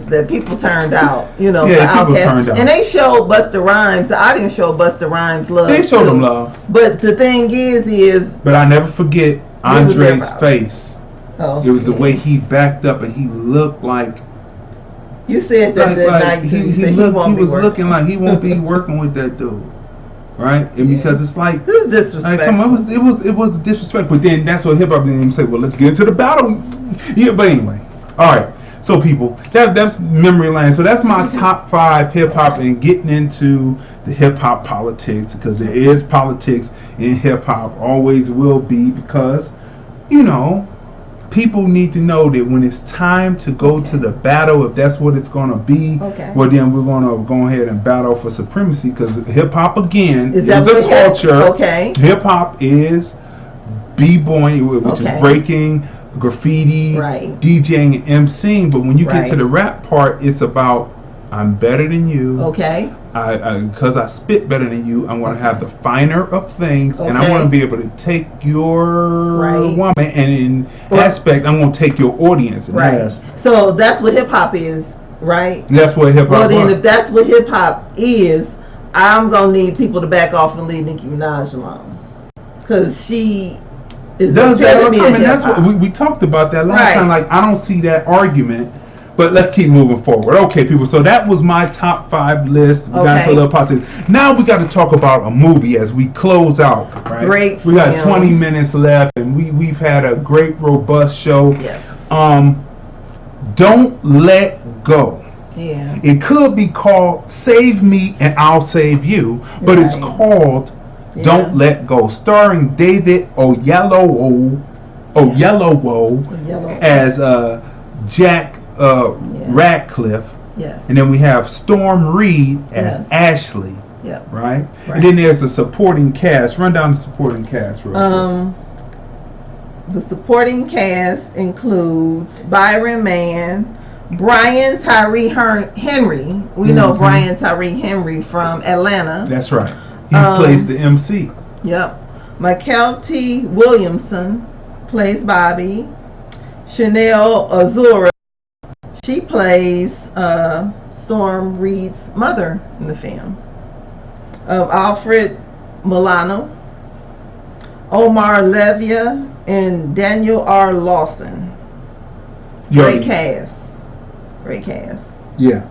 that people turned out, for people turned out. And they showed Busta Rhymes. The audience showed Busta Rhymes love. They showed him love. But the thing is. But I never forget Andre's face. It was the way he backed up, and he looked like. You said that night too. He was looking like he won't be working with that dude, right? And because it's like this is disrespectful. Come on, it was disrespect. But then that's what hip hop didn't even say. Well, let's get into the battle. Yeah, but anyway, all right. So people, that's memory lane. So that's my top 5 hip hop, and getting into the hip hop politics, because there is politics in hip hop, always will be, because people need to know that when it's time to go to the battle, if that's what it's going to be, well, then we're going to go ahead and battle for supremacy, because hip-hop, again, is a culture. Hip-hop is b-boying, which is breaking, graffiti, DJing, and MCing. But when you get to the rap part, it's about, I'm better than you. Because I spit better than you, I'm going to have the finer of things, and I want to be able to take your woman, and in aspect, I'm going to take your audience. So that's what hip hop is, right? That's what hip hop. Well, then, if that's what hip hop is, I'm going to need people to back off and leave Nicki Minaj alone, because she is. Does that all the time, and that's what we talked about that last time. Like, I don't see that argument. But let's keep moving forward. Okay, people. So that was my top 5 list. We got into a little politics. Now we got to talk about a movie as we close out. Right? Great. We got 20 minutes left, and we've had a great, robust show. Yes. Don't Let Go. Yeah. It could be called Save Me and I'll Save You, but it's called Don't Let Go, starring David Oyelowo as Jack Radcliff, and then we have Storm Reid as Ashley, right? And then there's the supporting cast. Run down the supporting cast real quick. The supporting cast includes Byron Mann, Brian Tyree Henry. We know Brian Tyree Henry from Atlanta. That's right. He plays the MC. Yep. Michael T. Williamson plays Bobby. Chanel Azura, she plays Storm Reid's mother in the film. Alfred Milano, Omar Levia, and Daniel R. Lawson. Great cast. Yeah.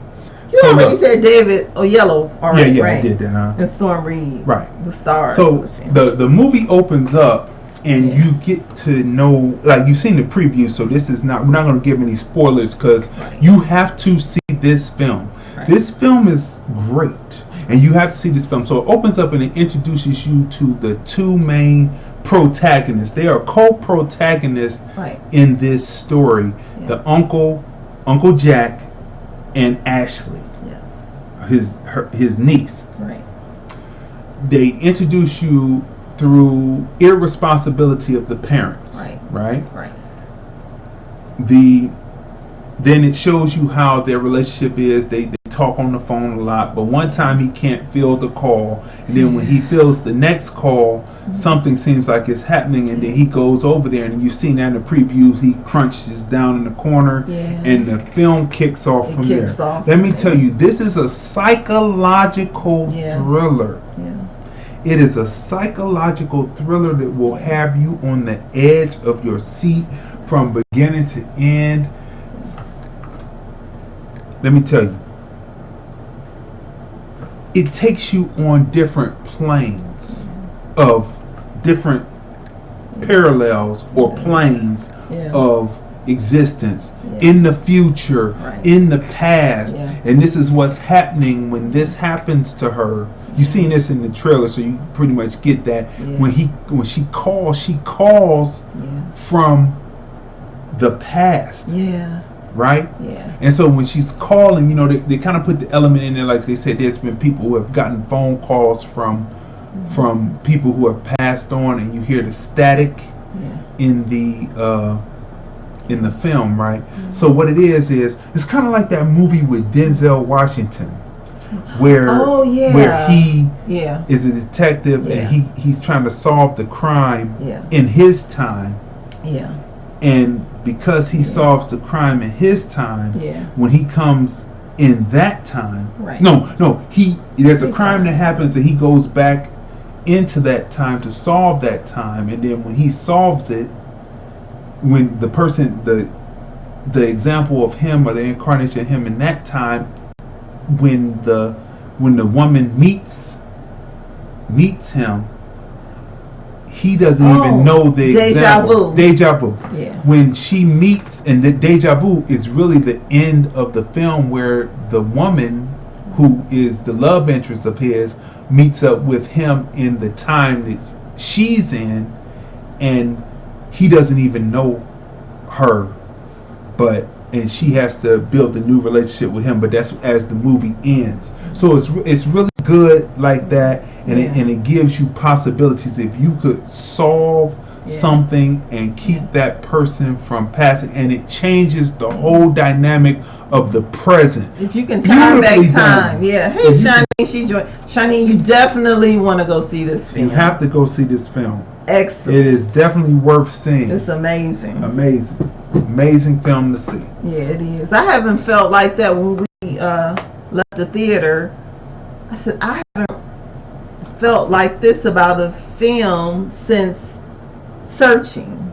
You already said David Oyelowo already, right? I did that. And Storm Reid. Right. The stars. So the movie opens up, and you get to know, like, you've seen the preview, so this is not, we're not going to give any spoilers, because you have to see this film. This film is great, and you have to see this film. So it opens up and it introduces you to the 2 main protagonists. They are co-protagonists in this story. The Uncle Jack and Ashley, his niece. They introduce you through irresponsibility of the parents, right? Then it shows you how their relationship is. They talk on the phone a lot, but one time he can't field the call, and then when he feels the next call, something seems like it's happening, and then he goes over there, and you've seen that in the previews. He crunches down in the corner, and the film kicks off from there. Let me tell you, this is a psychological thriller. It is a psychological thriller that will have you on the edge of your seat from beginning to end. Let me tell you, it takes you on different planes of different parallels or planes of existence in the future, in the past, and this is what's happening when this happens to her. You've seen this in the trailer, so you pretty much get that. When she calls from the past. Right? And so when she's calling, they kind of put the element in there, like they said, there's been people who have gotten phone calls from people who have passed on, and you hear the static in the film, right? So what it is it's kind of like that movie with Denzel Washington, where he is a detective and he's trying to solve the crime in his time. And because he solves the crime in his time, when he comes in that time, there's a crime that happens and he goes back into that time to solve that time, and then when he solves it, when the person, the example of him or the incarnation of him in that time, when the woman meets him, he doesn't even know the example. Deja vu. When she meets, and the deja vu is really the end of the film, where the woman who is the love interest of his meets up with him in the time that she's in, and he doesn't even know her, and she has to build a new relationship with him. But that's as the movie ends. So it's really good like that, and it gives you possibilities. If you could solve something and keep that person from passing, and it changes the whole dynamic of the present. If you can time back time, yeah. Hey, Shani, you definitely want to go see this film. You have to go see this film. Excellent. It is definitely worth seeing. It's amazing. Amazing film to see. Yeah, it is. I haven't felt like that when we left the theater. I said, I haven't felt like this about a film since Searching.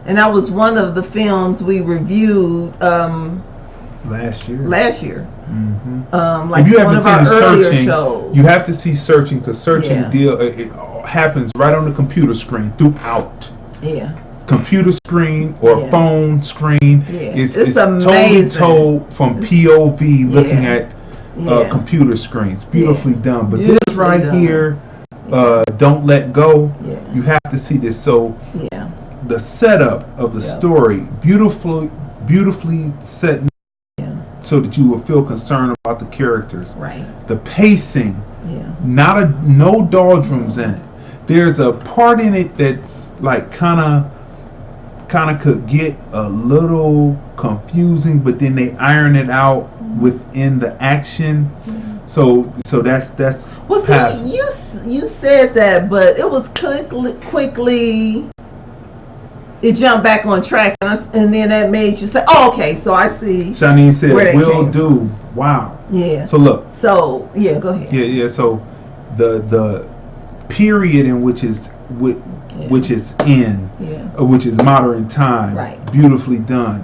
And that was one of the films we reviewed last year. Like if you one haven't of our seen earlier Searching, shows. you have to see Searching, because Searching it happens right on the computer screen throughout. Yeah. Computer screen or phone screen. It's totally told from POV, looking at computer screens. Beautifully done. But this right here, Don't Let Go, you have to see this. So the setup of the story, beautifully set, so that you will feel concerned about the characters. Right. The pacing, no doldrums in it. There's a part in it that's like kind of could get a little confusing, but then they iron it out within the action. So that's well. See, you said that, but it was quickly. It jumped back on track, and then that made you say, "Oh, okay." So I see. Shani said, "Will do." Wow. Yeah. So look. So yeah, go ahead. Yeah. So the period in which is which is modern time. Right. Beautifully done.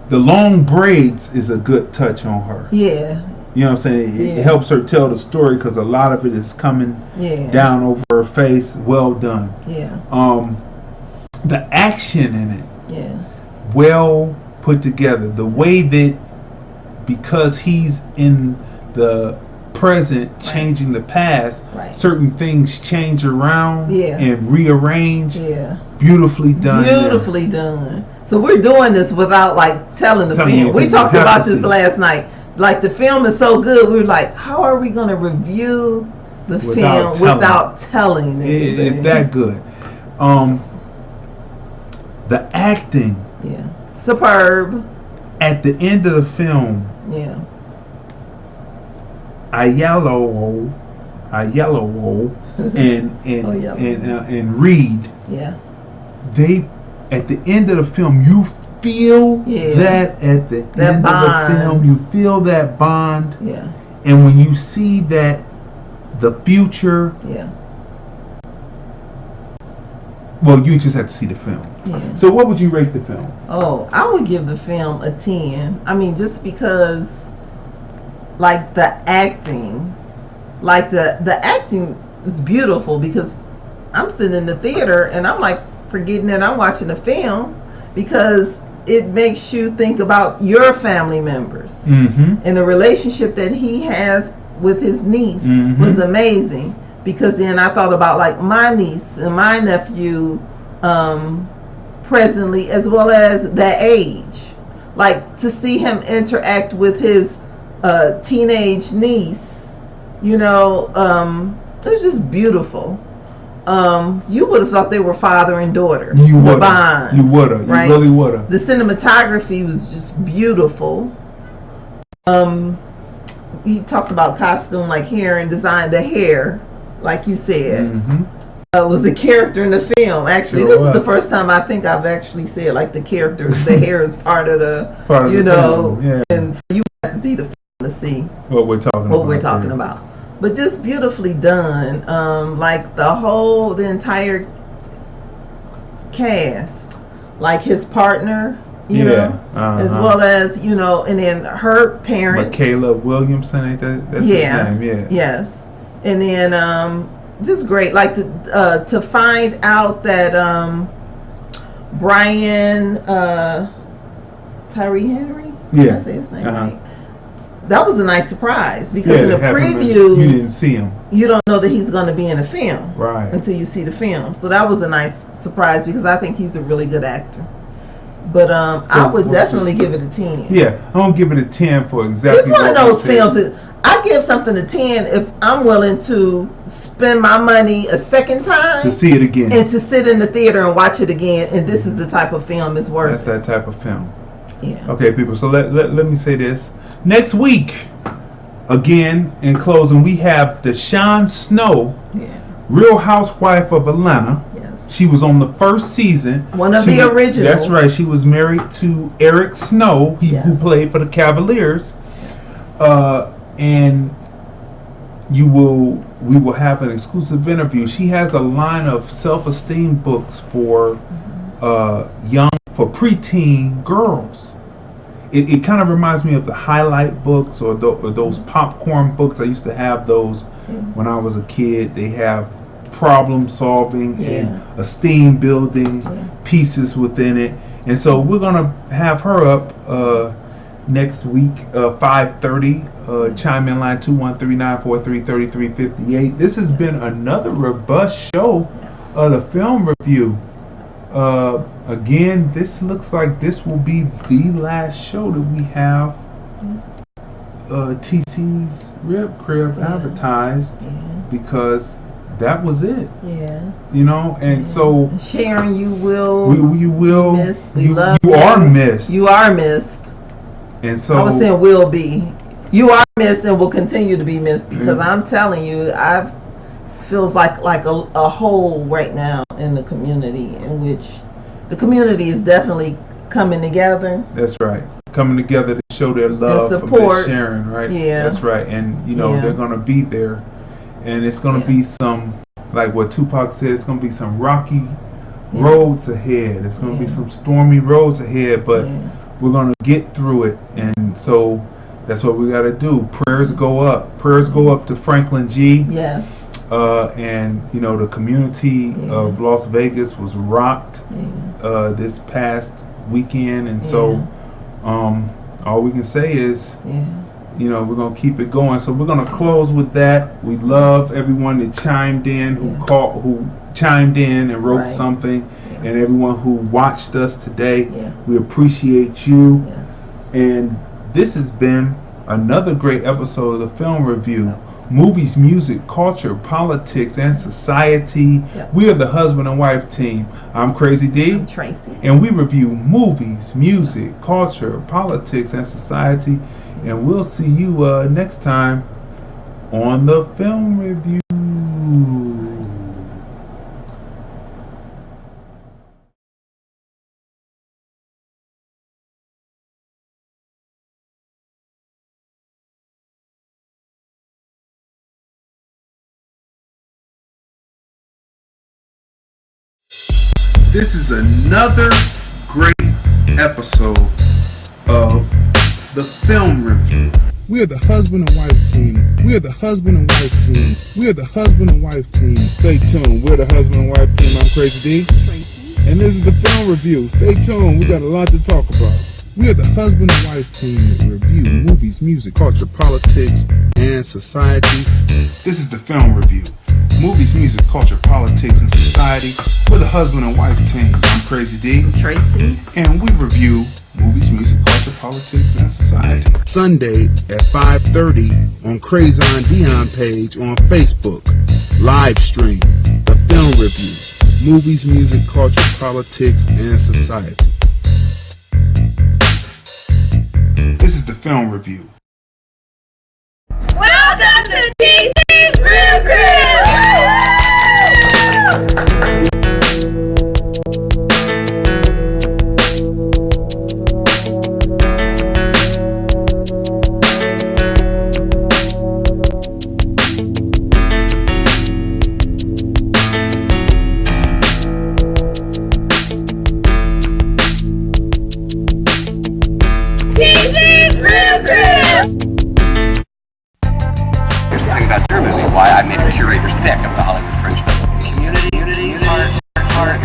The long braids is a good touch on her. Yeah. You know what I'm saying? It helps her tell the story, because a lot of it is coming down over her face. Well done. Yeah. The action in it, well put together. The way that, because he's in the present changing the past, certain things change around and rearrange. Beautifully done. So we're doing this without like telling the film. We talked about this last night. Like, the film is so good, we were like, how are we going to review the film without telling it? It's that good. The acting, superb. At the end of the film, Oyelowo and Reid, they, at the end of the film, you feel that at the end of the film, you feel that bond. And when you see that the future, well, you just have to see the film. So what would you rate the film? Oh, I would give the film a 10. I mean, just because, like, the acting, the acting is beautiful, because I'm sitting in the theater and I'm like forgetting that I'm watching a film, because it makes you think about your family members. And the relationship that he has with his niece was amazing, because then I thought about like my niece and my nephew presently, as well as that age, like to see him interact with his teenage niece, you know, it was just beautiful. You would have thought they were father and daughter. You would have. You really would have. The cinematography was just beautiful. He talked about costume, like hair and design. The hair, like you said, was a character in the film. Actually, this is the first time I think I've actually said like the character, the hair is part of the, film. And so you have to see the film to see what we're talking about. But just beautifully done. Like the entire cast, like his partner, you know, as well as, you know, and then her parents. Caleb Williamson, ain't that's his name? Yes. And then just great, like to find out that Brian Tyree Henry, did I say his name right? That was a nice surprise, because in the previews you didn't see him. You don't know that he's going to be in a film until you see the film. So that was a nice surprise, because I think he's a really good actor. But I would definitely give it a 10. Yeah, I'm gonna give it a 10 for exactly. It's one of those films. I give something a 10 if I'm willing to spend my money a second time to see it again and to sit in the theater and watch it again. And this is the type of film it's worth. That's that type of film. Yeah. Okay, people. So let me say this. Next week, again in closing, we have the Sharon Snow, Real Housewife of Atlanta. She was on the first season. One of the originals. That's right. She was married to Eric Snow, who played for the Cavaliers. And we will have an exclusive interview. She has a line of self-esteem books for preteen girls. It kind of reminds me of the highlight books or those popcorn books. I used to have those when I was a kid. They have problem solving and esteem building pieces within it. And so we're gonna have her up next week, 5:30. Chime-In line 213-943-3358. This has been another robust show of the film review. Again, this looks like this will be the last show that we have TC's Rib Crib advertised because that was it. Yeah. You know, and so Sharon, you will miss. You are missed. You are missed. And so I was saying will be. You are missed and will continue to be missed because I'm telling you, feels like a hole right now in the community, in which the community is definitely coming together. That's right. Coming together to show their love and support for Sharon, right? Yeah. That's right. And they're gonna be there. And it's gonna be some, like what Tupac said, it's gonna be some rocky roads ahead. It's gonna be some stormy roads ahead, but we're gonna get through it. And so that's what we gotta do. Prayers go up. Prayers go up to Franklyn G. Yes. And the community of Las Vegas was rocked this past weekend, and so all we can say is we're gonna keep it going. So we're gonna close with that. We love everyone that chimed in, who chimed in and wrote something, and everyone who watched us today. We appreciate you. And this has been another great episode of the Film Review. Movies, music, culture, politics, and society. We are the husband and wife team. I'm Crazy D. I'm Tracey. And we review movies, music, culture, politics, and society. And we'll see you next time on the Film Review. This is another great episode of the Film Review. We are the husband and wife team. We are the husband and wife team. We are the husband and wife team. Stay tuned. We're the husband and wife team. I'm Crazy D. And this is the Film Review. Stay tuned. We got a lot to talk about. We are the husband and wife team that review movies, music, culture, politics, and society. This is the Film Review. Movies, music, culture, politics, and society. We're the husband and wife team. I'm Crazy D. I'm Tracey. And we review movies, music, culture, politics, and society. Sunday at 5:30 on Crazy Dion page on Facebook. Live stream. The Film Review. Movies, music, culture, politics, and society. This is the Film Review. Welcome to TC's Real Crib! TC's Real Crib! Here's the thing about your movie, why I made a curator's pick of the Hollywood Fringe Festival. Community, hard.